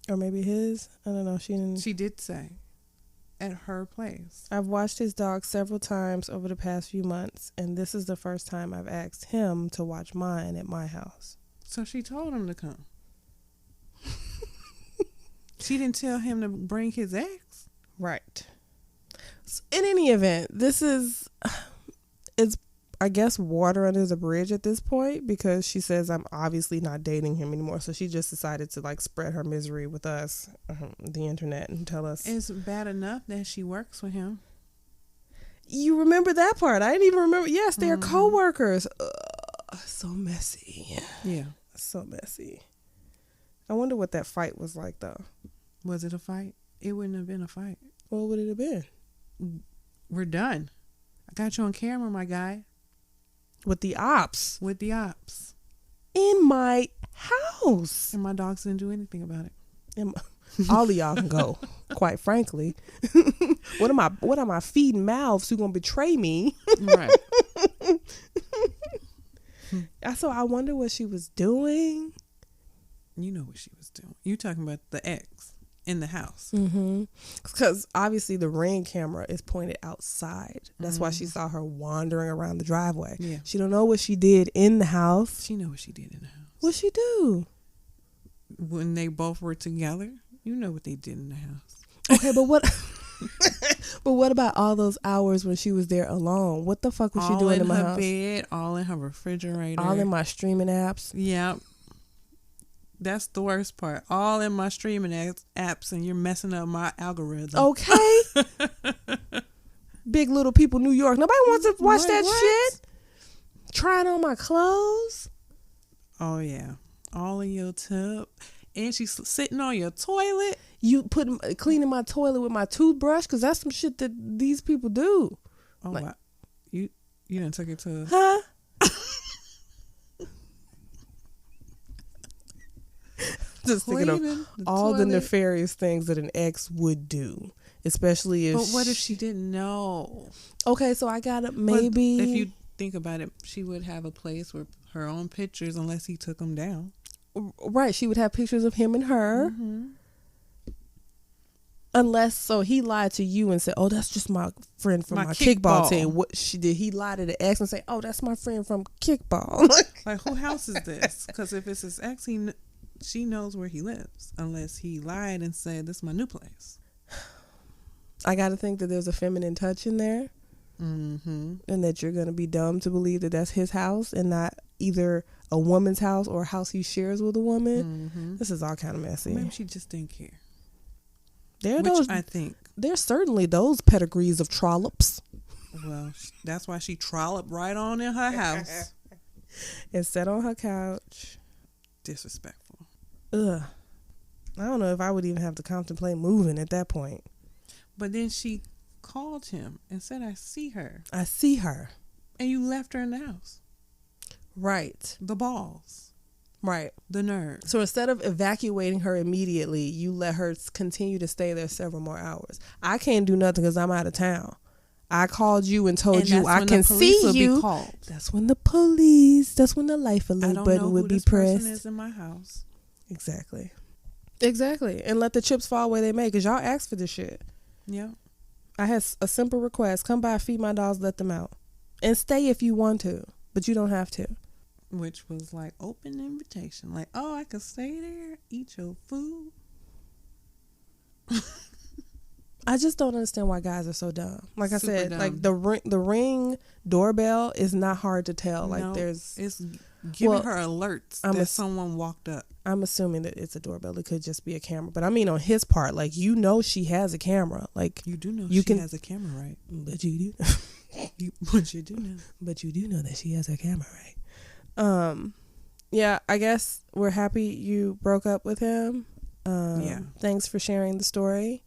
Or maybe his. I don't know. She did say at her place. I've watched his dog several times over the past few months, and this is the first time I've asked him to watch mine at my house. So she told him to come. She didn't tell him to bring his ex. Right. So in any event, it's I guess water under the bridge at this point, because she says I'm obviously not dating him anymore. So she just decided to like spread her misery with us, the internet, and tell us. It's bad enough that she works with him. You remember that part? I didn't even remember. Yes, they're co-workers. So messy. Yeah. So messy. I wonder what that fight was like, though. Was it a fight? It wouldn't have been a fight. What would it have been? We're done. I got you on camera, my guy. With the ops. With the ops. In my house. And my dogs didn't do anything about it. All of y'all can go, quite frankly. What am I feeding mouths who gonna betray me? Right. So I wonder what she was doing. You know what she was doing. You talking about the ex in the house. Because obviously the Ring camera is pointed outside. That's why she saw her wandering around the driveway. Yeah. She don't know what she did in the house. She know what she did in the house. What'd she do? When they both were together, you know what they did in the house. Okay, but what? But what about all those hours when she was there alone? What the fuck was she doing in my house? All in her bed, all in her refrigerator. All in my streaming apps. Yep. That's the worst part. All in my streaming apps, and you're messing up my algorithm. Okay. Big Little People, New York. Nobody wants to watch shit. Trying on my clothes. Oh, yeah. All in your tub. And she's sitting on your toilet. You cleaning my toilet with my toothbrush, because that's some shit that these people do. Oh, like, wow. You done took it to... Huh? Just thinking of all the nefarious things that an ex would do, especially if. But what if she didn't know? Okay, so I got it. Maybe if you think about it, she would have a place with her own pictures, unless he took them down. Right, she would have pictures of him and her. Unless, so he lied to you and said, "Oh, that's just my friend from my kickball team." What she did? He lied to the ex and say, "Oh, that's my friend from kickball." Like, who house is this? Because if it's his ex, she knows where he lives, unless he lied and said, "This is my new place." I got to think that there's a feminine touch in there, and that you're going to be dumb to believe that that's his house and not either a woman's house or a house he shares with a woman. This is all kind of messy. Maybe she just didn't care. I think there's certainly those pedigrees of trollops. Well, that's why she trolloped right on in her house and sat on her couch. Disrespectful. Ugh. I don't know if I would even have to contemplate moving at that point. But then she called him and said, I see her. And you left her in the house. Right. The balls. Right. The nerve. So instead of evacuating her immediately, you let her continue to stay there several more hours. I can't do nothing because I'm out of town. I called you and told you I can see you. That's when the police, that's when the life alert button would be pressed. I don't know who this person is in my house. Exactly. And let the chips fall where they may, because y'all asked for this shit. Yeah. I had a simple request. Come by, feed my dogs, let them out. And stay if you want to, but you don't have to. Which was like open invitation. Like, oh, I could stay there, eat your food. I just don't understand why guys are so dumb. Like I said, dumb. Like the Ring doorbell is not hard to tell. Like it's giving her alerts that someone walked up. I'm assuming that it's a doorbell. It could just be a camera. But I mean, on his part, like, she has a camera. Like, you do know she has a camera, right? But you do. But you do know. But you do know that she has a camera, right? Yeah, I guess we're happy you broke up with him. Yeah. Thanks for sharing the story.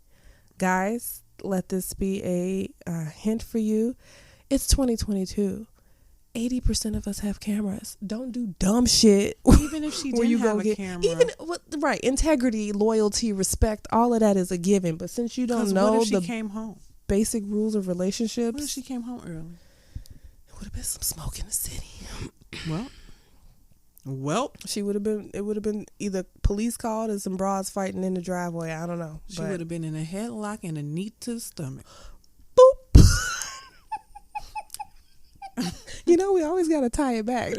Guys, let this be a hint for you. It's 2022. 80% of us have cameras. Don't do dumb shit. Even if she didn't have a camera. Right. Integrity, loyalty, respect, all of that is a given. But since you don't know what if she came home? Basic rules of relationships. What if she came home early? It would have been some smoke in the city. Well, it would have been either police called or some broads fighting in the driveway. I don't know. She would have been in a headlock and a knee to the stomach. Boop. We always got to tie it back.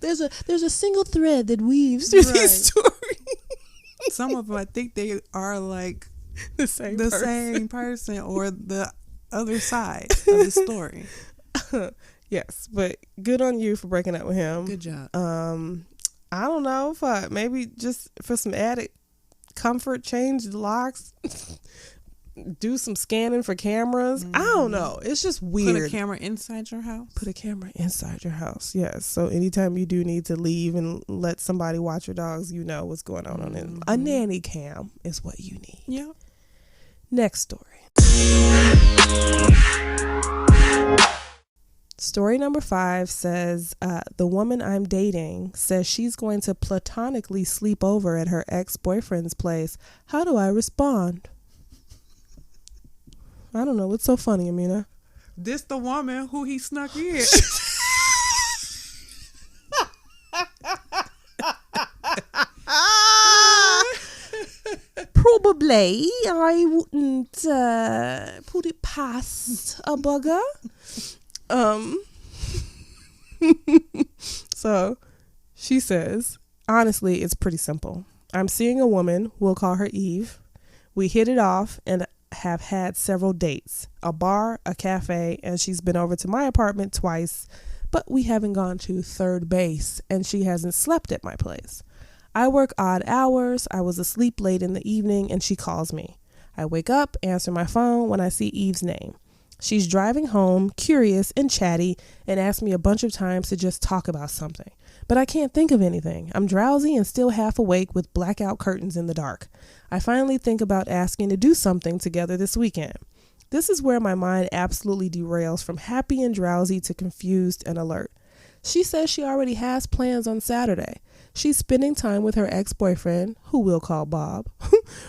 There's a single thread that weaves through these stories. Some of them, I think they are like the same person or the other side of the story. Yes, but good on you for breaking up with him. Good job. I don't know, maybe just for some added comfort, change the locks, do some scanning for cameras. I don't know. It's just weird. Put a camera inside your house? Put a camera inside your house, yes. So anytime you do need to leave and let somebody watch your dogs, you know what's going on it. A nanny cam is what you need. Yeah. Next story. Story number 5 says, the woman I'm dating says she's going to platonically sleep over at her ex-boyfriend's place. How do I respond? I don't know. What's so funny, Amina? This the woman who he snuck in. Probably. I wouldn't put it past a bugger. So she says, honestly, it's pretty simple. I'm seeing a woman, we'll call her Eve. We hit it off and have had several dates, a bar, a cafe, and she's been over to my apartment twice, but we haven't gone to third base and she hasn't slept at my place. I work odd hours. I was asleep late in the evening and she calls me. I wake up, answer my phone when I see Eve's name. She's driving home, curious and chatty, and asks me a bunch of times to just talk about something. But I can't think of anything. I'm drowsy and still half awake with blackout curtains in the dark. I finally think about asking to do something together this weekend. This is where my mind absolutely derails from happy and drowsy to confused and alert. She says she already has plans on Saturday. She's spending time with her ex-boyfriend, who we'll call Bob,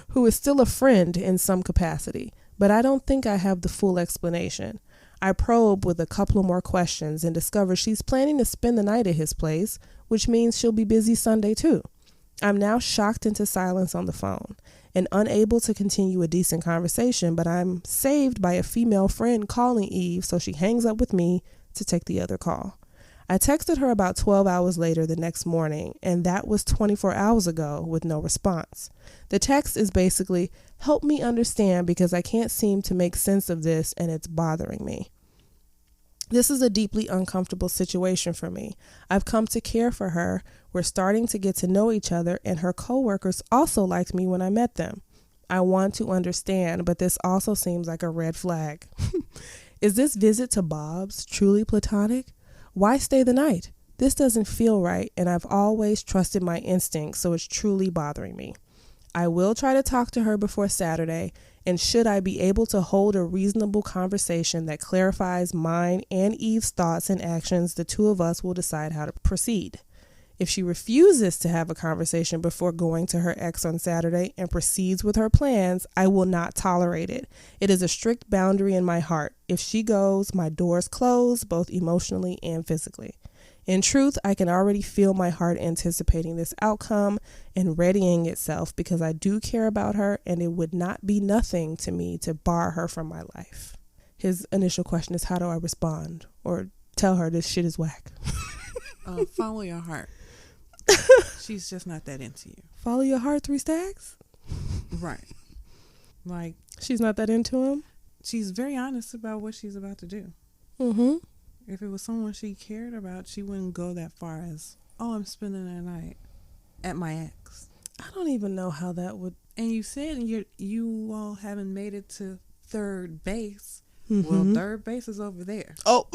who is still a friend in some capacity. But I don't think I have the full explanation. I probe with a couple of more questions and discover she's planning to spend the night at his place, which means she'll be busy Sunday too. I'm now shocked into silence on the phone and unable to continue a decent conversation, but I'm saved by a female friend calling Eve, so she hangs up with me to take the other call. I texted her about 12 hours later the next morning, and that was 24 hours ago with no response. The text is basically, help me understand because I can't seem to make sense of this and it's bothering me. This is a deeply uncomfortable situation for me. I've come to care for her. We're starting to get to know each other, and her coworkers also liked me when I met them. I want to understand, but this also seems like a red flag. Is this visit to Bob's truly platonic? Why stay the night? This doesn't feel right, and I've always trusted my instincts, so it's truly bothering me. I will try to talk to her before Saturday, and should I be able to hold a reasonable conversation that clarifies mine and Eve's thoughts and actions, the two of us will decide how to proceed. If she refuses to have a conversation before going to her ex on Saturday and proceeds with her plans, I will not tolerate it. It is a strict boundary in my heart. If she goes, my doors close, both emotionally and physically. In truth, I can already feel my heart anticipating this outcome and readying itself because I do care about her, and it would not be nothing to me to bar her from my life. His initial question is, how do I respond? Or tell her this shit is whack. Follow your heart. She's just not that into you. Follow your heart, 3 stacks? Right. Like, she's not that into him? She's very honest about what she's about to do. Mm-hmm. If it was someone she cared about, she wouldn't go that far as, oh, I'm spending the night at my ex. I don't even know how that would... And you said you all haven't made it to third base. Mm-hmm. Well, third base is over there. Oh.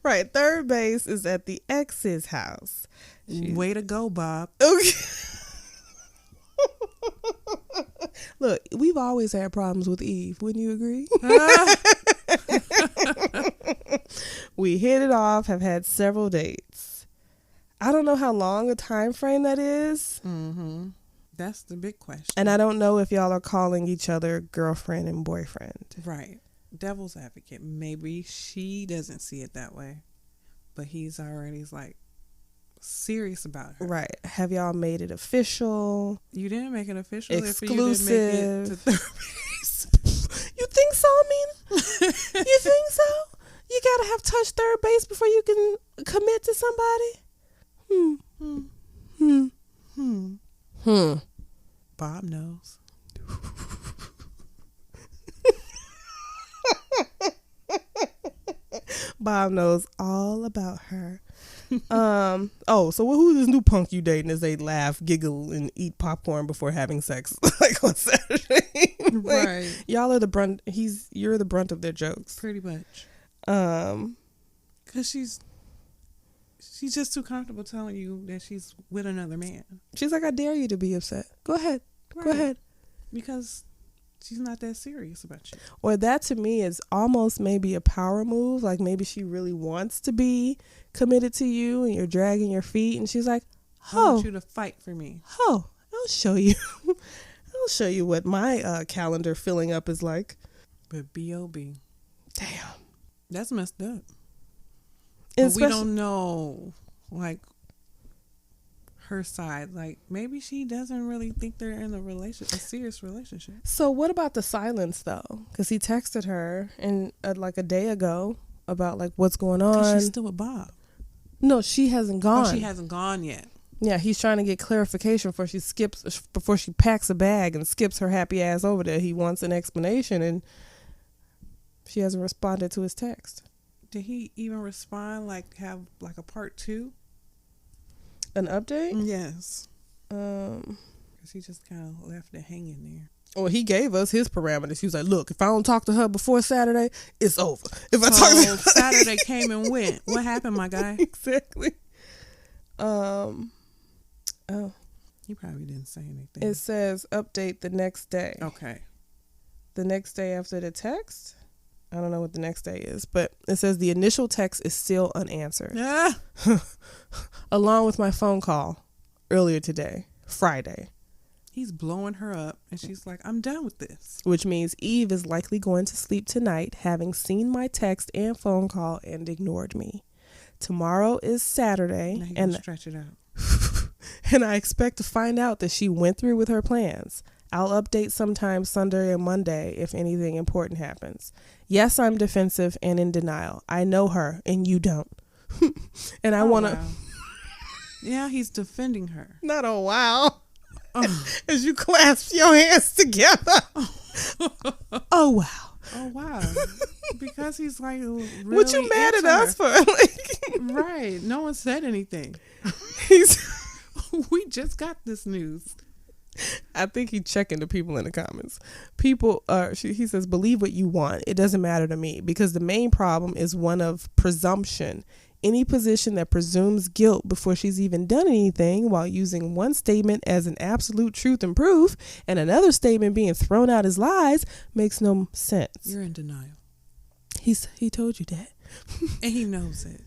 Right. Third base is at the ex's house. Way to go, Bob. Okay. Look, we've always had problems with Eve. Wouldn't you agree? We hit it off, have had several dates. I don't know how long a time frame that is. Mm-hmm. That's the big question. And I don't know if y'all are calling each other girlfriend and boyfriend. Right. Devil's advocate. Maybe she doesn't see it that way, but he's already like serious about her. Right. Have y'all made it official? You didn't make it official. Exclusive. If you didn't make it to third You think so, Mina? You think so? You gotta have touched third base before you can commit to somebody? Bob knows. Bob knows all about her. So who's this new punk you dating as they laugh, giggle, and eat popcorn before having sex like on Saturday? Like, right. Y'all are the brunt. You're the brunt of their jokes. Pretty much. Because she's just too comfortable telling you that she's with another man. She's like, I dare you to be upset. Go ahead. Right. Go ahead. Because she's not that serious about you. Or that to me is almost maybe a power move. Like maybe she really wants to be committed to you and you're dragging your feet. And she's like, I want you to fight for me. I'll show you. I'll show you what my calendar filling up is like. But B.O.B. Damn. That's messed up. And but we don't know, like, her side. Like, maybe she doesn't really think they're in a serious relationship. So what about the silence, though? Because he texted her like a day ago about, like, what's going on. She's still with Bob. No, she hasn't gone. Oh, she hasn't gone yet. Yeah, he's trying to get clarification before she packs a bag and skips her happy ass over there. He wants an explanation, and she hasn't responded to his text. Did he even respond, like, have, like, a part 2? An update? Yes. Because he just kind of left it hanging there. Well, he gave us his parameters. He was like, look, if I don't talk to her before Saturday, it's over. If I talk to her... Saturday came and went. What happened, my guy? Exactly. He probably didn't say anything. It says update the next day. Okay. The next day after the text? I don't know what the next day is, but it says the initial text is still unanswered. Ah. Along with my phone call earlier today, Friday. He's blowing her up, and she's like, I'm done with this. Which means Eve is likely going to sleep tonight, having seen my text and phone call and ignored me. Tomorrow is Saturday. Now and stretch it out. And I expect to find out that she went through with her plans. I'll update sometime Sunday or Monday if anything important happens. Yes, I'm defensive and in denial. I know her and you don't. And I want to... Wow. Yeah, he's defending her. Not a wow. As you clasp your hands together. Oh, wow. Oh, wow. Because he's like really what you mad at us for? Like, right. No one said anything. We just got this news. I think he's checking the people in the comments. He says, believe what you want. It doesn't matter to me because the main problem is one of presumption. Any position that presumes guilt before she's even done anything while using one statement as an absolute truth and proof and another statement being thrown out as lies makes no sense. You're in denial. He told you that. And he knows it.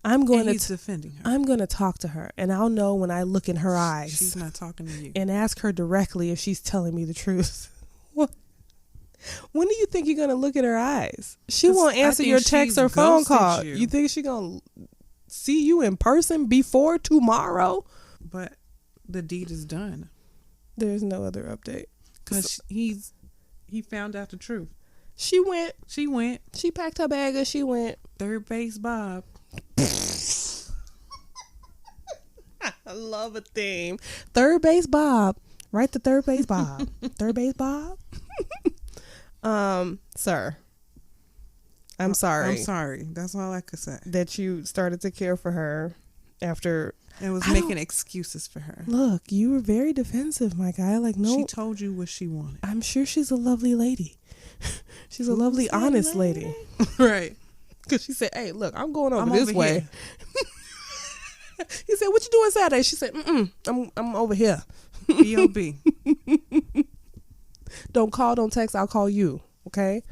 He's defending her. I'm going to talk to her, and I'll know when I look in her eyes. She's not talking to you. And ask her directly if she's telling me the truth. What? When do you think you're going to look at her eyes? She won't answer your text or phone call. You think she's going to see you in person before tomorrow? But the deed is done. There's no other update. Because he found out the truth. She went. She packed her bag and she went. Third base Bob. I love a theme. Third base Bob. Right to third base Bob. Third base Bob. Sir. I'm sorry. I'm sorry. That's all I could say. That you started to care for her after... And was making excuses for her. Look, you were very defensive, my guy. Like, no... She told you what she wanted. I'm sure she's a lovely lady. She's a lovely, honest lady. Right. Because she said, hey, look, I'm going over this way. He said, what you doing Saturday? She said, I'm over here. B.O.B. don't call, don't text, I'll call you. Okay?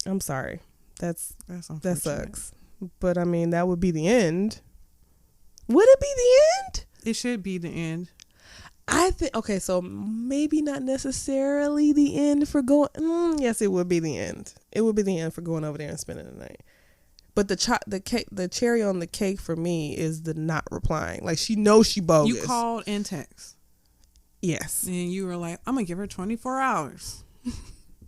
I'm sorry. That sucks. But I mean, that would be the end. Would it be the end? It should be the end. I think, okay, so maybe not necessarily the end for going, yes, it would be the end. It would be the end for going over there and spending the night. But the cherry on the cake for me is the not replying. Like, she knows she bogus. You called and text. Yes. And you were like, I'm going to give her 24 hours.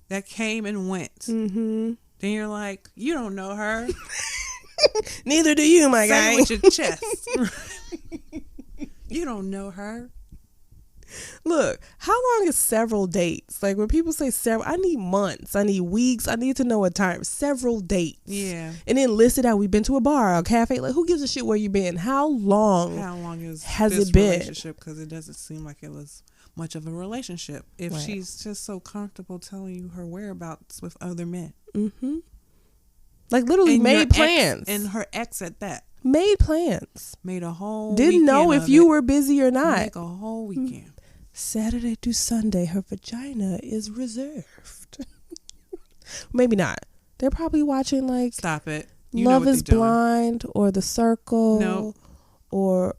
That came and went. Mm-hmm. Then you're like, you don't know her. Neither do you, my guy. Say it with your chest. You don't know her. Look, how long is several dates? Like, when people say several, I need months, I need weeks, I need to know a time. Several dates. Yeah. And then list it out. We've been to a bar, a cafe. Like, who gives a shit where you been? How long has this it been? Relationship? Because it doesn't seem like it was much of a relationship. If right. she's just so comfortable telling you her whereabouts with other men. Mm-hmm. Like, literally and made plans. And her ex at that. Made plans. Made a whole Didn't know if you were busy or not. Make a whole weekend. Saturday to Sunday, her vagina is reserved. Maybe not. They're probably watching, like, Stop it. Love is Blind or The Circle. No. Or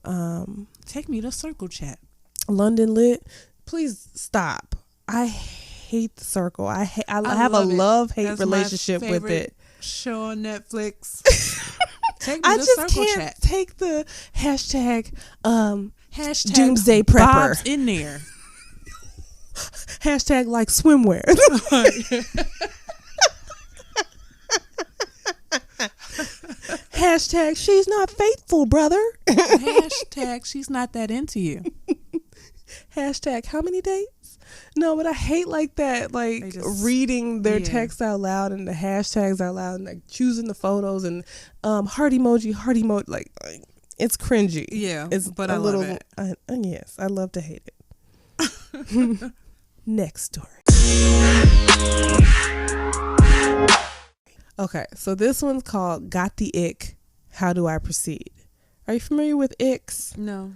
Take Me to Circle Chat. London Lit. Please stop. I hate The Circle. I have a love-hate relationship with it. Show on Netflix. Take me I to just Circle can't Chat. take the hashtag Doomsday Prepper. Bob's in there. Hashtag like swimwear. Hashtag she's not faithful, brother. Hashtag she's not that into you. Hashtag how many dates? No, but I hate like that, like reading their text out loud and the hashtags out loud and like choosing the photos and heart emoji, like it's cringy. Yeah, but I love it. Yes, I love to hate it. Next story. Okay, so this one's called Got the Ick. How do I proceed? Are you familiar with icks? No.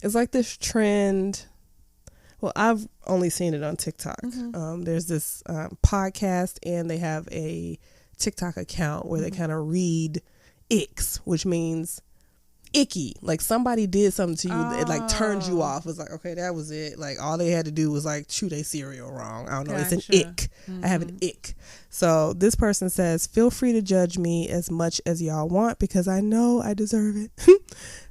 It's like this trend. Well, I've only seen it on TikTok. Mm-hmm. There's this podcast, and they have a TikTok account where they kind of read icks, which means icky. Like somebody did something to you that like turned you off. It's like, okay, that was it. Like all they had to do was like chew their cereal wrong. I don't know. Gotcha. It's an ick. Mm-hmm. I have an ick. So this person says, feel free to judge me as much as y'all want because I know I deserve it.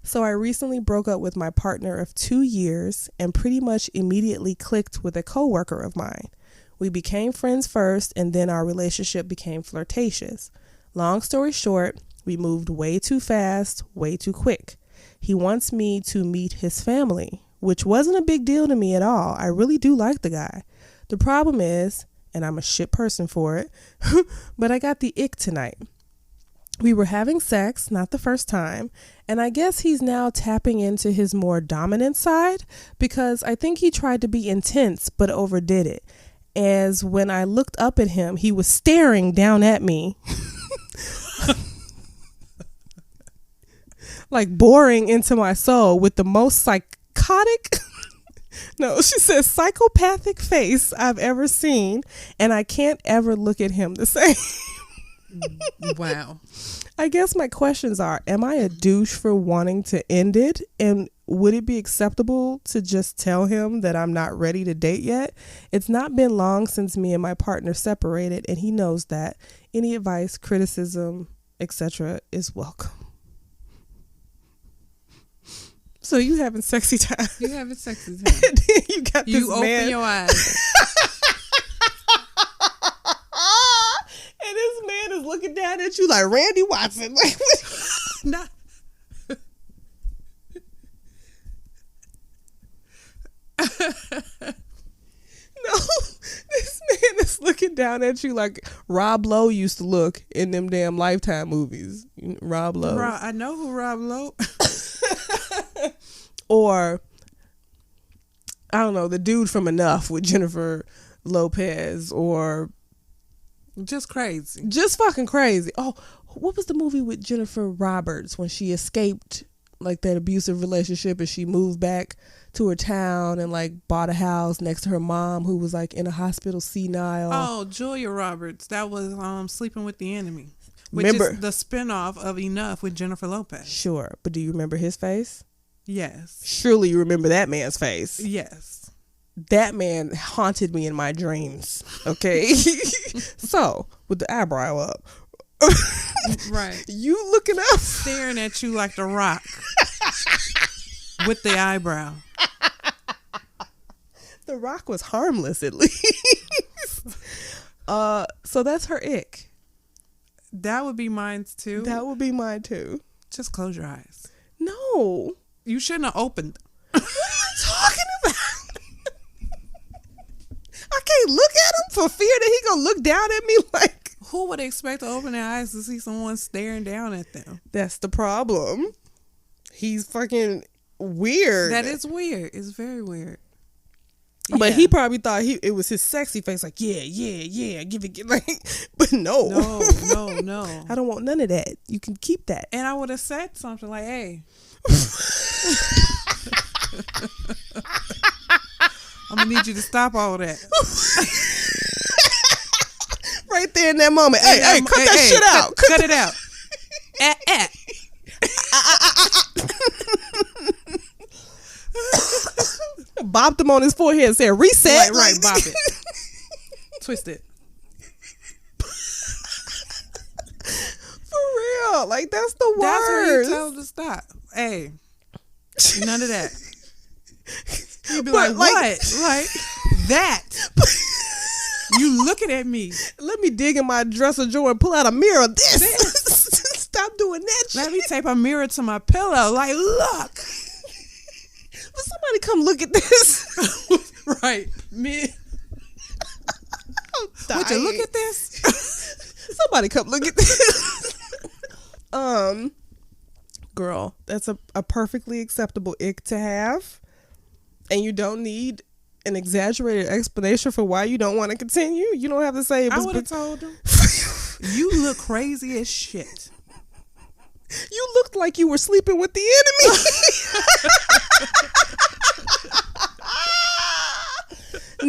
So I recently broke up with my partner of 2 years and pretty much immediately clicked with a coworker of mine. We became friends first and then our relationship became flirtatious. Long story short, we moved way too fast, way too quick. He wants me to meet his family, which wasn't a big deal to me at all. I really do like the guy. The problem is, and I'm a shit person for it, but I got the ick tonight. We were having sex, not the first time, and I guess he's now tapping into his more dominant side because I think he tried to be intense but overdid it. As when I looked up at him, he was staring down at me. Like boring into my soul with the most psychotic, no, she says psychopathic face I've ever seen, and I can't ever look at him the same. Wow. I guess my questions are, am I a douche for wanting to end it? And would it be acceptable to just tell him that I'm not ready to date yet? It's not been long since me and my partner separated, and he knows that. Any advice, criticism, etc. is welcome. So you having sexy time. You having sexy time. And then you got this open man. Your eyes. And this man is looking down at you like Randy Watson. Like, Not. No, this man is looking down at you like Rob Lowe used to look in them damn Lifetime movies. Rob Lowe. I know who Rob Lowe. Or, I don't know, the dude from Enough with Jennifer Lopez, or just crazy. Just fucking crazy. Oh, what was the movie with Jennifer Roberts when she escaped like that abusive relationship, and she moved back to her town and like bought a house next to her mom who was like in a hospital senile. Oh, Julia Roberts. That was Sleeping with the Enemy. Which Remember, is the spinoff of Enough with Jennifer Lopez. Sure, but do you remember his face? Yes. Surely you remember that man's face. Yes. That man haunted me in my dreams. Okay? So, with the eyebrow up. Right. You looking up. Staring at you like The Rock. With the eyebrow. The Rock was harmless, at least. So that's her ick. That would be mine too. That would be mine too. Just close your eyes. No. You shouldn't have opened them. What are you talking about? I can't look at him for fear that he gonna look down at me like. Who would expect to open their eyes to see someone staring down at them? That's the problem. He's fucking weird. That is weird. It's very weird. But Yeah. he probably thought it was his sexy face, like, yeah, give it, like, but no. No. I don't want none of that. You can keep that. And I would have said something like, hey. I'm going to need you to stop all that. Right there in that moment. Hey, cut that shit out. Cut it out. Bopped him on his forehead and said, reset. Right, bop it. Twist it. For real. Like, that's the worst. That's where you tell him to stop. Hey, none of that. You'd be like, what? Like, that. You looking at me. Let me dig in my dresser drawer and pull out a mirror. Stop doing that shit. Let me tape a mirror to my pillow. Like, look. Will somebody come look at this? Right. Me. Would you look at this? Somebody come look at this. Girl, that's a perfectly acceptable ick to have. And you don't need an exaggerated explanation for why you don't want to continue. You don't have to say it was. I would have told him. You look crazy as shit. You looked like you were sleeping with the enemy.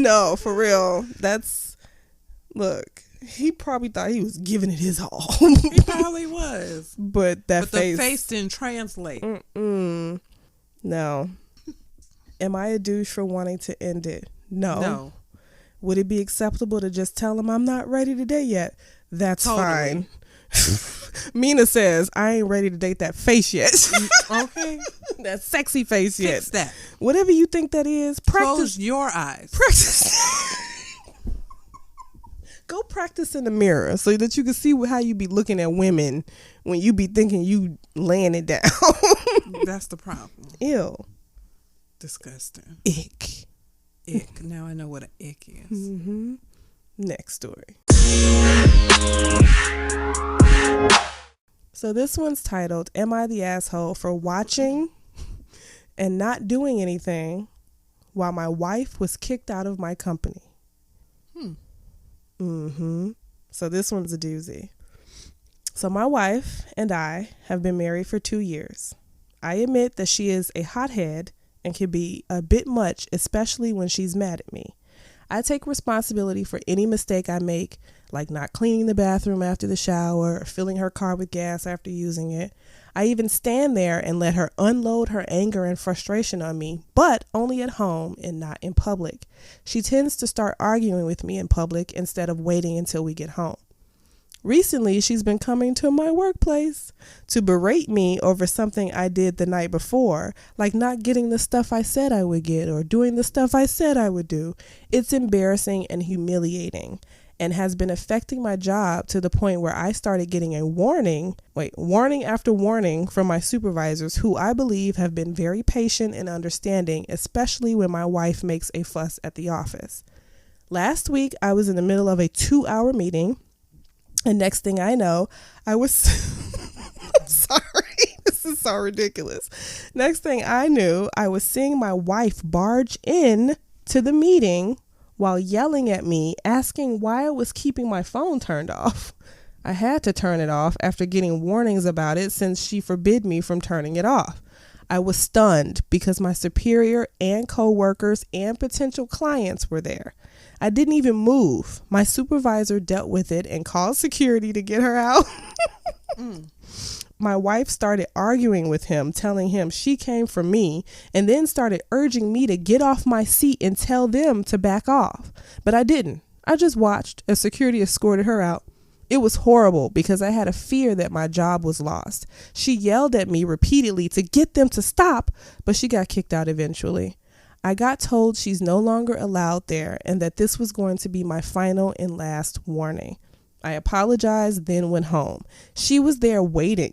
No, for real. Look, he probably thought he was giving it his all. He probably was. But the face didn't translate. No. Am I a douche for wanting to end it? No. Would it be acceptable to just tell him I'm not ready to date yet? That's fine. Mina says, I ain't ready to date that face yet. Okay. That sexy face yet. Fix that. Whatever you think that is, practice. Close your eyes. Practice. Go practice in the mirror so that you can see how you be looking at women when you be thinking you laying it down. That's the problem. Ew. Disgusting. Ick. Ick. Now I know what an ick is. Mm-hmm. Next story. So this one's titled, Am I the Asshole for Watching and Not Doing Anything While My Wife Was Kicked Out of My Company? So this one's a doozy. So my wife and I have been married for 2 years. I admit that she is a hothead and can be a bit much, especially when she's mad at me. I take responsibility for any mistake I make, like not cleaning the bathroom after the shower or filling her car with gas after using it. I even stand there and let her unload her anger and frustration on me, but only at home and not in public. She tends to start arguing with me in public instead of waiting until we get home. Recently, she's been coming to my workplace to berate me over something I did the night before, like not getting the stuff I said I would get or doing the stuff I said I would do. It's embarrassing and humiliating and has been affecting my job to the point where I started getting a warning after warning from my supervisors, who I believe have been very patient and understanding, especially when my wife makes a fuss at the office. Last week, I was in the middle of a 2-hour meeting. And next thing I know, I was, I'm sorry, this is so ridiculous. Next thing I knew, I was seeing my wife barge in to the meeting while yelling at me, asking why I was keeping my phone turned off. I had to turn it off after getting warnings about it since she forbid me from turning it off. I was stunned because my superior and coworkers and potential clients were there. I didn't even move. My supervisor dealt with it and called security to get her out. My wife started arguing with him, telling him she came for me, and then started urging me to get off my seat and tell them to back off. But I didn't. I just watched as security escorted her out. It was horrible because I had a fear that my job was lost. She yelled at me repeatedly to get them to stop, but she got kicked out eventually. I got told she's no longer allowed there and that this was going to be my final and last warning. I apologized, then went home. She was there waiting.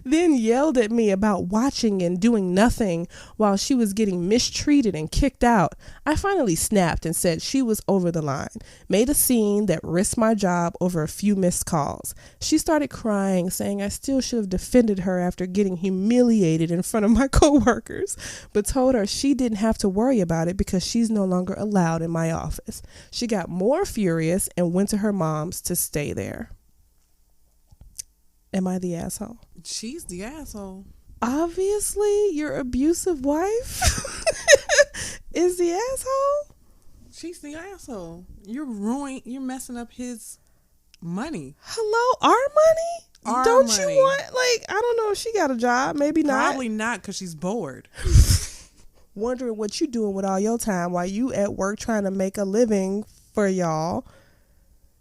Then yelled at me about watching and doing nothing while she was getting mistreated and kicked out. I finally snapped and said she was over the line, made a scene that risked my job over a few missed calls. She started crying, saying I still should have defended her after getting humiliated in front of my coworkers, but told her she didn't have to worry about it because she's no longer allowed in my office. She got more furious and went to her mom's to stay there. Am I the asshole? She's the asshole. Obviously, your abusive wife is the asshole. She's the asshole. You're messing up his money. Hello, our money? Our Don't money. you want, like, I don't know if she got a job, maybe not. Probably not because she's bored. Wondering what you doing with all your time while you at work trying to make a living for y'all.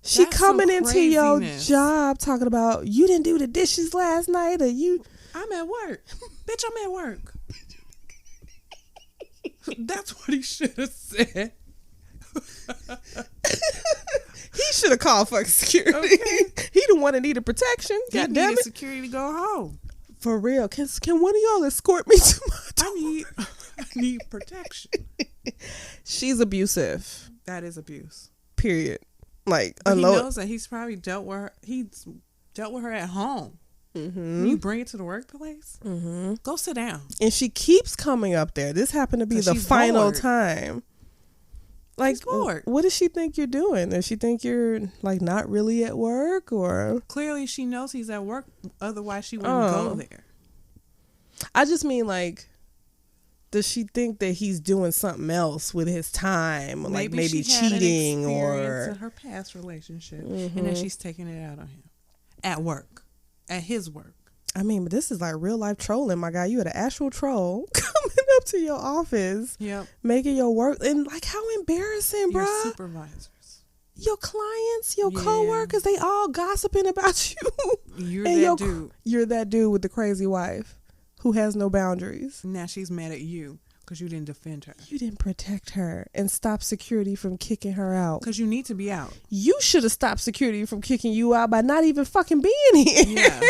She That's coming some into your craziness. job talking about you didn't do the dishes last night or you. I'm at work. Bitch, I'm at work. That's what he should have said. He should have called fucking security. Okay. He the one that needed protection. He God damn needed it. security to go home. For real. Can one of y'all escort me to my door? I need protection. She's abusive. That is abuse. Period. Like, But he unload. knows that he's probably dealt with her. He's dealt with her at home. Mm-hmm. When you bring it to the workplace, go sit down. And she keeps coming up there. This happened to be 'Cause the she's final bored. time. Like, She's bored. what does she think you're doing? Does she think you're, like, not really at work or? Clearly, she knows he's at work. Otherwise, she wouldn't go there. I just mean, like, does she think that he's doing something else with his time? Like maybe she had an cheating experience or. in her past relationship, and then she's taking it out on him at work, at his work. I mean, but this is like real life trolling, my guy. You had an actual troll coming up to your office, making your work, and like how embarrassing, bro. Your supervisors, your clients, your coworkers, they all gossiping about you. You're that dude. You're that dude with the crazy wife who has no boundaries. Now she's mad at you because you didn't defend her. You didn't protect her and stop security from kicking her out. Because you need to be out. You should have stopped security from kicking you out by not even fucking being here. Yeah.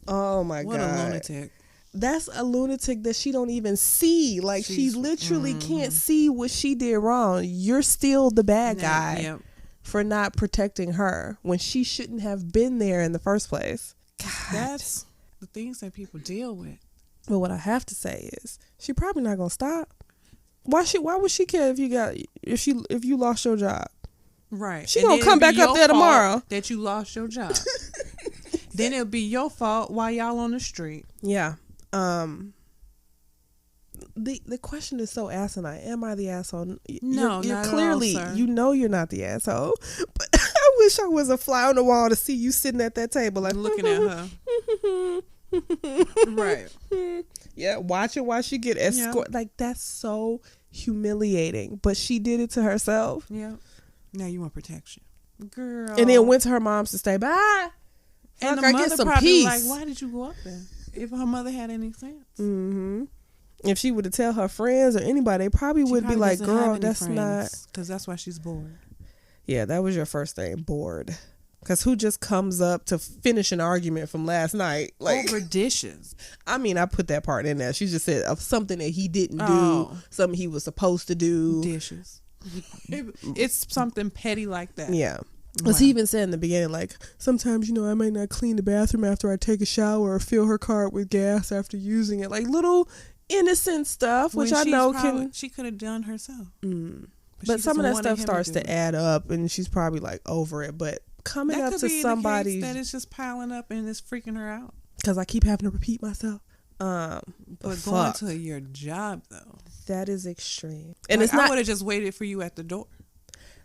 Oh my God. What a lunatic. That's a lunatic that she don't even see. Like she literally can't see what she did wrong. You're still the bad guy for not protecting her when she shouldn't have been there in the first place. God. That's the things that people deal with. But what I have to say is she probably not gonna stop. Why would she care if you lost your job? Right. She gonna come back up there tomorrow. That you lost your job. Then it'll be your fault while y'all on the street. Yeah. The question is so asinine. Am I the asshole? No, you're not clearly, at all, sir. you know you're not the asshole. But I wish I was a fly on the wall to see you sitting at that table, like looking at her. Right. Yeah, watching while she get escorted. Yeah. Like that's so humiliating. But she did it to herself. Yeah. Now you want protection, girl. And then went to her mom's to stay. Bye. And the mother probably like, why did you go up there? If her mother had any sense. Mm-hmm. If she would have tell her friends or anybody, they probably would be like, girl, that's not. Because that's why she's bored. Yeah, that was your first thing, bored. Because who just comes up to finish an argument from last night? Like, over dishes. I mean, I put that part in there. She just said of something that he didn't do, something he was supposed to do. Dishes. It's something petty like that. Yeah. Because he even said in the beginning, like, sometimes, I might not clean the bathroom after I take a shower or fill her car with gas after using it. Like, little innocent stuff, which I know she could have done herself. But some of that stuff starts to add up, and she's probably like over it. But coming up to somebody that is just piling up and it's freaking her out. Because I keep having to repeat myself. But going to your job though, that is extreme. And like, it's not. I would have just waited for you at the door.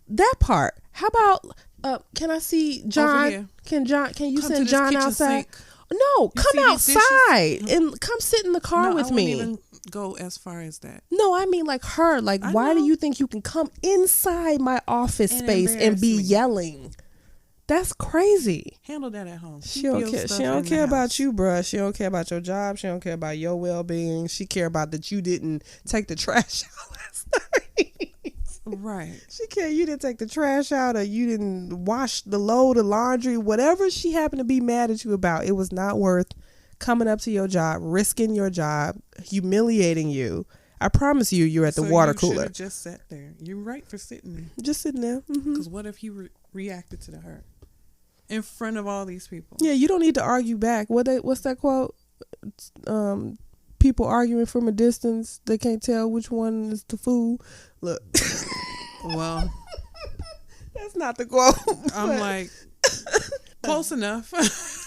That part. How about? Can I see John? Can you send John outside? Sink. No, come outside and come sit in the car with me. I wouldn't even go as far as that. No, I mean like her. Like, why do you think you can come inside my office space and be yelling? That's crazy. Handle that at home. She don't care. She don't care about you, bruh. She don't care about your job. She don't care about your well-being. She care about that you didn't take the trash out last night. Right. She care you didn't take the trash out, or you didn't wash the load of laundry. Whatever she happened to be mad at you about, it was not worth coming up to your job, risking your job, humiliating you. I promise you, you're at the water cooler. You should have just sat there. You're right for sitting there. Just sitting there. Because what if he reacted to the hurt in front of all these people? Yeah, you don't need to argue back. What's that quote? People arguing from a distance, they can't tell which one is the fool. Look. Well, that's not the quote. I'm like, close enough.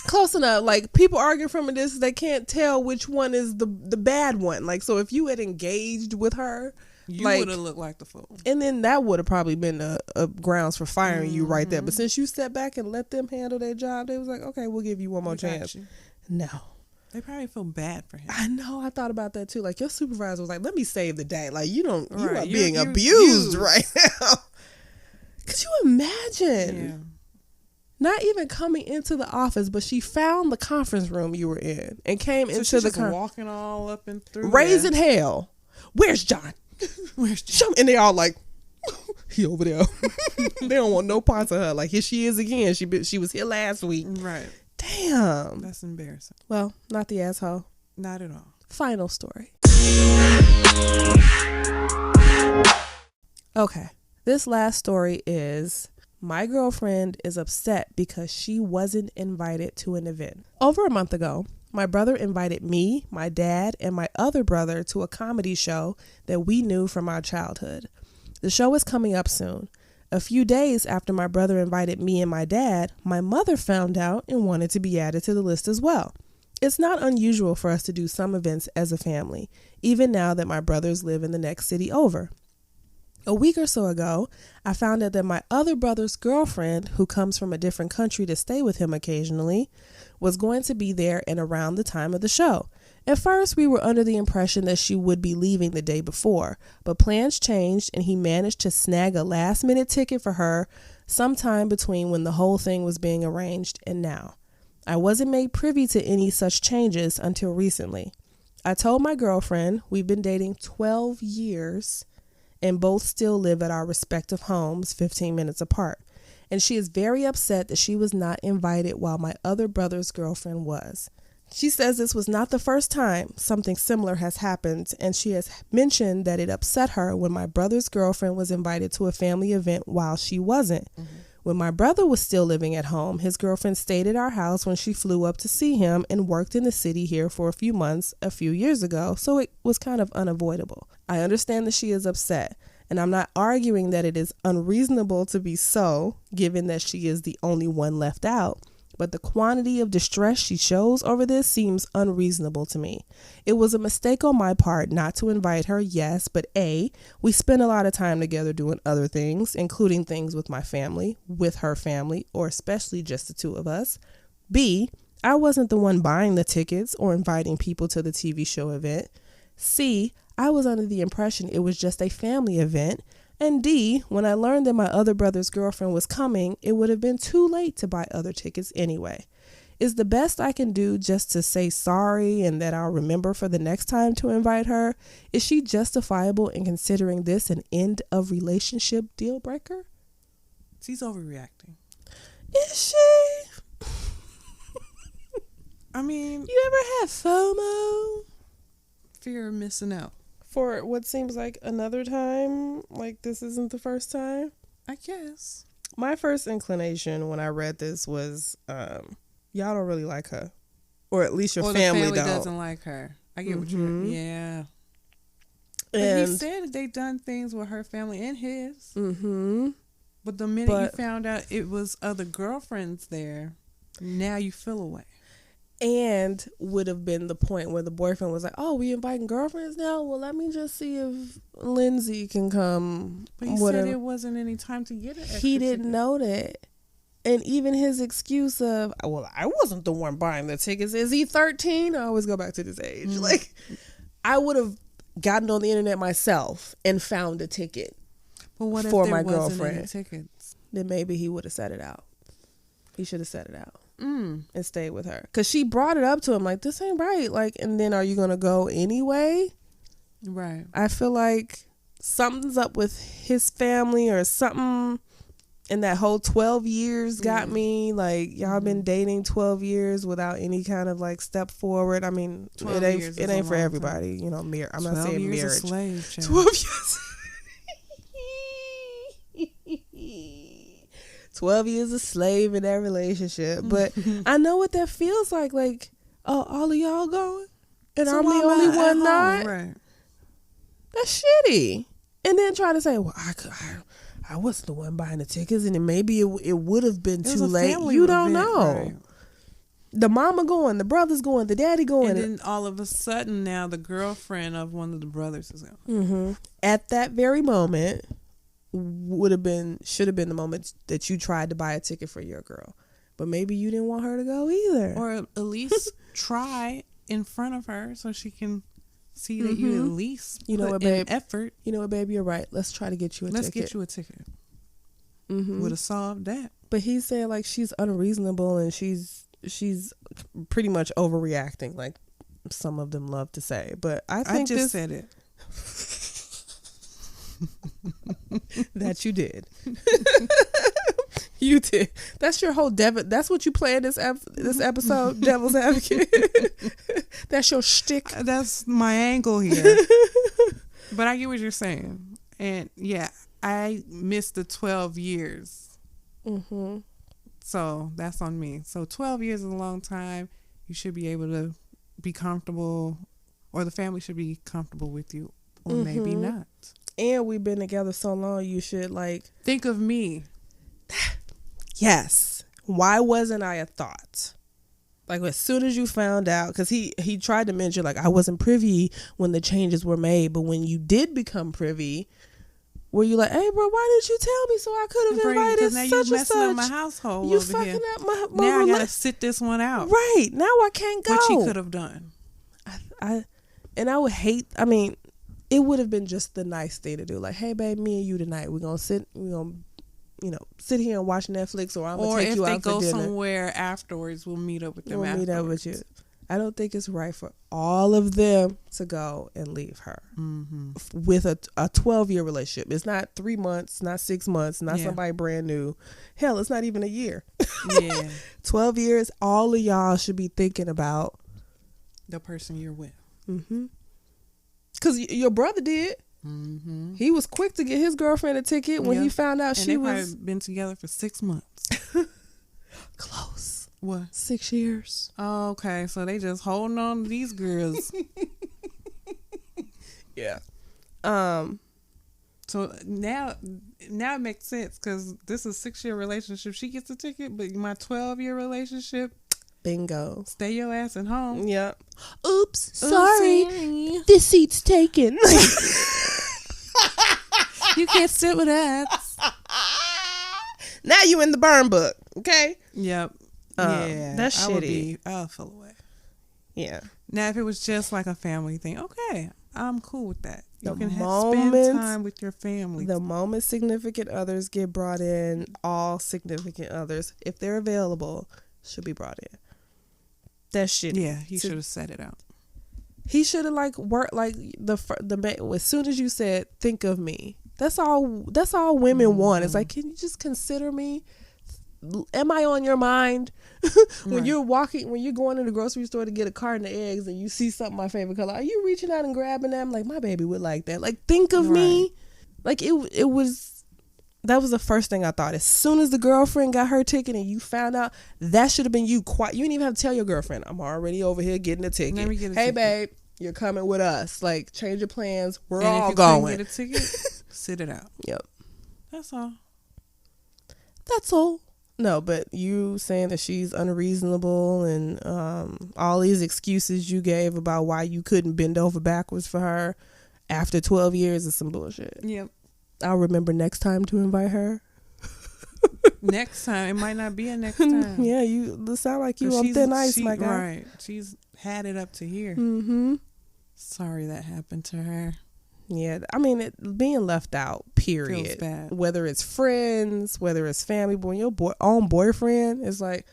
Close enough. Like, people arguing from a distance, they can't tell which one is the bad one. Like, so if you had engaged with her, you would have looked like the fool. And then that would have probably been a grounds for firing you right there. But since you stepped back and let them handle their job, they was like, okay, we'll give you one more chance. No. They probably feel bad for him. I know. I thought about that too. Like, your supervisor was like, let me save the day. Like, you are being abused right now. Could you imagine? Yeah. Not even coming into the office, but she found the conference room you were in and came into the walking all up and through. Raising hell. Where's John? Where's John? And they all like, he over there. They don't want no parts of her. Like, here she is again. She was here last week. Right. Damn. That's embarrassing. Well, not the asshole. Not at all. Final story. Okay. This last story is, my girlfriend is upset because she wasn't invited to an event. Over a month ago, my brother invited me, my dad, and my other brother to a comedy show that we knew from our childhood. The show is coming up soon. A few days after my brother invited me and my dad, my mother found out and wanted to be added to the list as well. It's not unusual for us to do some events as a family, even now that my brothers live in the next city over. A week or so ago, I found out that my other brother's girlfriend, who comes from a different country to stay with him occasionally, was going to be there and around the time of the show. At first, we were under the impression that she would be leaving the day before, but plans changed and he managed to snag a last-minute ticket for her sometime between when the whole thing was being arranged and now. I wasn't made privy to any such changes until recently. I told my girlfriend we've been dating 12 years and both still live at our respective homes 15 minutes apart, and she is very upset that she was not invited while my other brother's girlfriend was. She says this was not the first time something similar has happened, and she has mentioned that it upset her when my brother's girlfriend was invited to a family event while she wasn't. Mm-hmm. When my brother was still living at home, his girlfriend stayed at our house when she flew up to see him and worked in the city here for a few months a few years ago, so it was kind of unavoidable. I understand that she is upset, and I'm not arguing that it is unreasonable to be so, given that she is the only one left out. But the quantity of distress she shows over this seems unreasonable to me. It was a mistake on my part not to invite her, yes, but A, we spent a lot of time together doing other things, including things with my family, with her family, or especially just the two of us. B, I wasn't the one buying the tickets or inviting people to the TV show event. C, I was under the impression it was just a family event. And D, when I learned that my other brother's girlfriend was coming, it would have been too late to buy other tickets anyway. Is the best I can do just to say sorry and that I'll remember for the next time to invite her? Is she justifiable in considering this an end of relationship deal breaker? She's overreacting. Is she? I mean, you ever have FOMO? Fear of missing out. For what seems like another time, like this isn't the first time? I guess. My first inclination when I read this was, y'all don't really like her. Or at least your family don't. Doesn't like her. I get what you mean. Yeah. But he said they done things with her family and his. Mm-hmm. But the minute you found out it was other girlfriends there, now you feel away. And would have been the point where the boyfriend was like, "Oh, we inviting girlfriends now? Well, let me just see if Lindsay can come." But he said it wasn't any time to get it. He didn't know that. And even his excuse of, "Well, I wasn't the one buying the tickets. Is he 13? I always go back to this age. Mm-hmm. Like, I would have gotten on the internet myself and found a ticket for my girlfriend. Tickets? Then maybe he would have set it out. He should have set it out. And stay with her, because she brought it up to him like, this ain't right. Like, and then are you gonna go anyway? Right. I feel like something's up with his family or something. And that whole 12 years got me. Like, y'all been dating 12 years without any kind of like step forward. I mean, it ain't for everybody. Time. You know, I'm not saying marriage. 12 years. 12 years a slave in that relationship. But I know what that feels like. Like, oh, all of y'all going? And so I'm the only one not? Right. That's shitty. And then try to say, well, I wasn't the one buying the tickets, and maybe it would have been too late. You don't know. Right. The mama going, the brother's going, the daddy going. And then all of a sudden now the girlfriend of one of the brothers is going. Mm-hmm. At that very moment, should have been the moment that you tried to buy a ticket for your girl, but maybe you didn't want her to go either, or at least try in front of her so she can see that you at least put in effort. You know what, baby, you're right. Let's try to get you a ticket. Let's get you a ticket. Would have solved that. But he said like she's unreasonable and she's pretty much overreacting, like some of them love to say. But I just said it. That you did. You did. That's your whole devil. That's what you play in this episode, Devil's Advocate. That's your shtick. That's my angle here. But I get what you're saying. And yeah, I missed the 12 years. Mm-hmm. So that's on me. So 12 years is a long time. You should be able to be comfortable, or the family should be comfortable with you, or maybe not. And we've been together so long, you should like think of me. Yes. Why wasn't I a thought? Like, as soon as you found out, because he tried to mention like I wasn't privy when the changes were made, but when you did become privy, were you like, hey bro, why didn't you tell me so I could have invited now such you and such? messing up my household. You over fucking here. up my now I gotta sit this one out. Right now I can't go. What she could have done. I would hate. I mean, it would have been just the nice thing to do. Like, hey babe, me and you tonight, we're gonna sit here and watch Netflix, or I'm gonna take you out for dinner. Or if they go somewhere afterwards, we'll meet up with them. We'll meet up with you. I don't think it's right for all of them to go and leave her with a 12-year relationship. It's not 3 months, not 6 months, not somebody brand new. Hell, it's not even a year. Yeah. 12 years, all of y'all should be thinking about the person you're with. Because your brother did. Mm-hmm. He was quick to get his girlfriend a ticket when he found out she was been together for 6 months. Close. What? 6 years. Oh, okay, so they just holding on to these girls. Yeah. So now it makes sense, because this is a 6-year relationship. She gets a ticket, but my 12-year relationship. Bingo. Stay your ass at home. Yep. Oops, sorry. This seat's taken. You can't sit with us. Now you in the burn book, okay? Yep. Yeah, that's shitty. I'll feel away. Yeah. Now, if it was just like a family thing, okay, I'm cool with that. You can spend time with your family. The moment significant others get brought in, all significant others, if they're available, should be brought in. That's shitty. Yeah, he should have set it out. He should have worked as soon as you said, think of me. That's all women want. It's like, can you just consider me? Am I on your mind? When you're going to the grocery store to get a carton of eggs and you see something my favorite color, are you reaching out and grabbing them? Like, my baby would like that. Like, think of me. Like, that was the first thing I thought. As soon as the girlfriend got her ticket and you found out, that should have been you. You didn't even have to tell your girlfriend, I'm already over here getting a ticket. Hey babe, You're coming with us. Like, change your plans. We're and all if you going. Get a ticket, sit it out. Yep. That's all. That's all. No, but you saying that she's unreasonable and all these excuses you gave about why you couldn't bend over backwards for her after 12 years is some bullshit. Yep. I'll remember next time to invite her. Next time. It might not be a next time. Yeah, you sound like you on thin ice, my guy. Right. She's had it up to here. Mm-hmm. Sorry that happened to her. Yeah, I mean, being left out, period. Feels bad. Whether it's friends, whether it's family, but when your own boyfriend is like,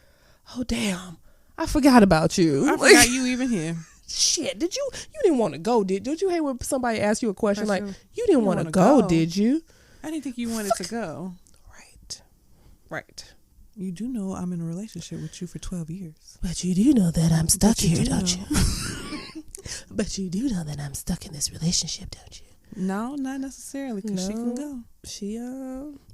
oh, damn, I forgot about you. I forgot you even here. Shit, you didn't want to go, did you hate when somebody asked you a question like, you didn't want to go, did you? I didn't think you wanted to go. Right. You do know I'm in a relationship with you for 12 years. But you do know that I'm stuck here, don't you? But you do know that I'm stuck in this relationship, don't you? No, not necessarily, because she can go.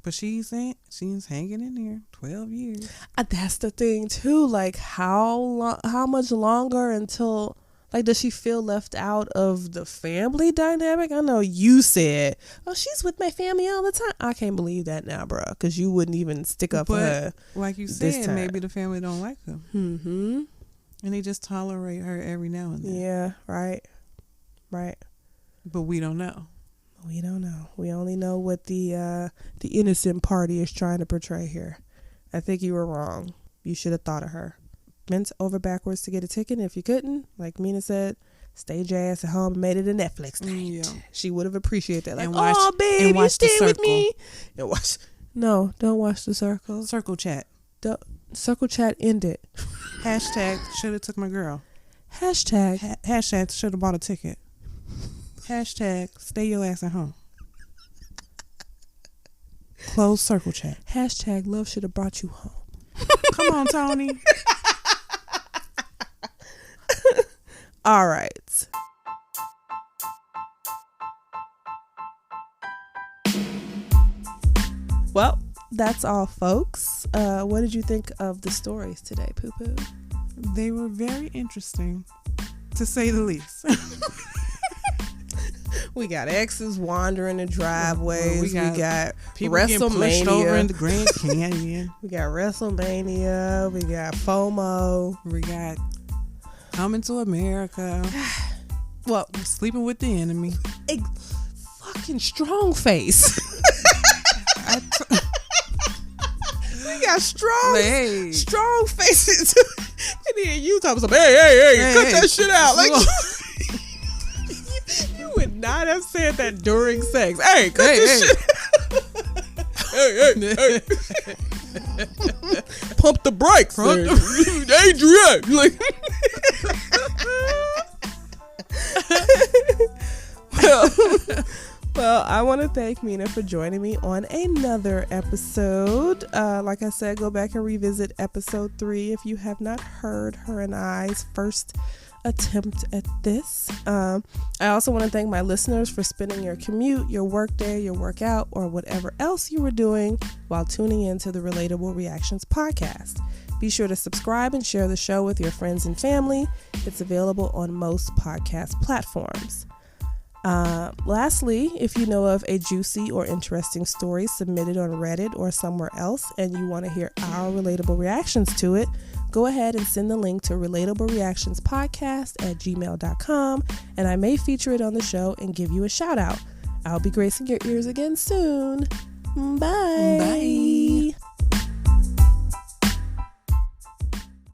But she's hanging in there 12 years. That's the thing, too. Like, how much longer until... Like, does she feel left out of the family dynamic? I know you said, oh, she's with my family all the time. I can't believe that now, bro, because you wouldn't even stick up for her. Like you said, maybe the family don't like her. Mm-hmm. And they just tolerate her every now and then. Yeah, right. But we don't know. We don't know. We only know what the innocent party is trying to portray here. I think you were wrong. You should have thought of her. Bent over backwards to get a ticket. If you couldn't, like Mina said, stayed your ass at home and made it a Netflix night. Yeah. She would have appreciated that. Like, oh, babe, you stay with me. And watch. No, don't watch The Circle. Circle chat. Circle chat ended. Hashtag should have took my girl. Hashtag. Hashtag should have bought a ticket. Hashtag stay your ass at home. Close circle chat. Hashtag love should have brought you home. Come on, Tony. All right. Well, that's all, folks. What did you think of the stories today, Poo Poo? They were very interesting, to say the least. We got exes wandering the driveways. We got people WrestleMania. Getting pushed over in the Grand Canyon. We got WrestleMania. We got FOMO. We got Coming to America. Well, Sleeping with the Enemy. Fucking strong face. We got strong faces. And then you talking about, hey, cut that shit out. Like, you would not have said that during sex. Hey, cut this shit hey. Pump the brakes. Adrian. Like, well, I want to thank Mina for joining me on another episode. Like I said, go back and revisit episode 3 if you have not heard her and I's first attempt at this. I also want to thank my listeners for spending your commute, your work day, your workout, or whatever else you were doing while tuning into the Relatable Reactions podcast. Be sure to subscribe and share the show with your friends and family. It's available on most podcast platforms. Lastly, if you know of a juicy or interesting story submitted on Reddit or somewhere else and you want to hear our relatable reactions to it, go ahead and send the link to relatable-reactions-podcast@gmail.com and I may feature it on the show and give you a shout out. I'll be gracing your ears again soon. Bye.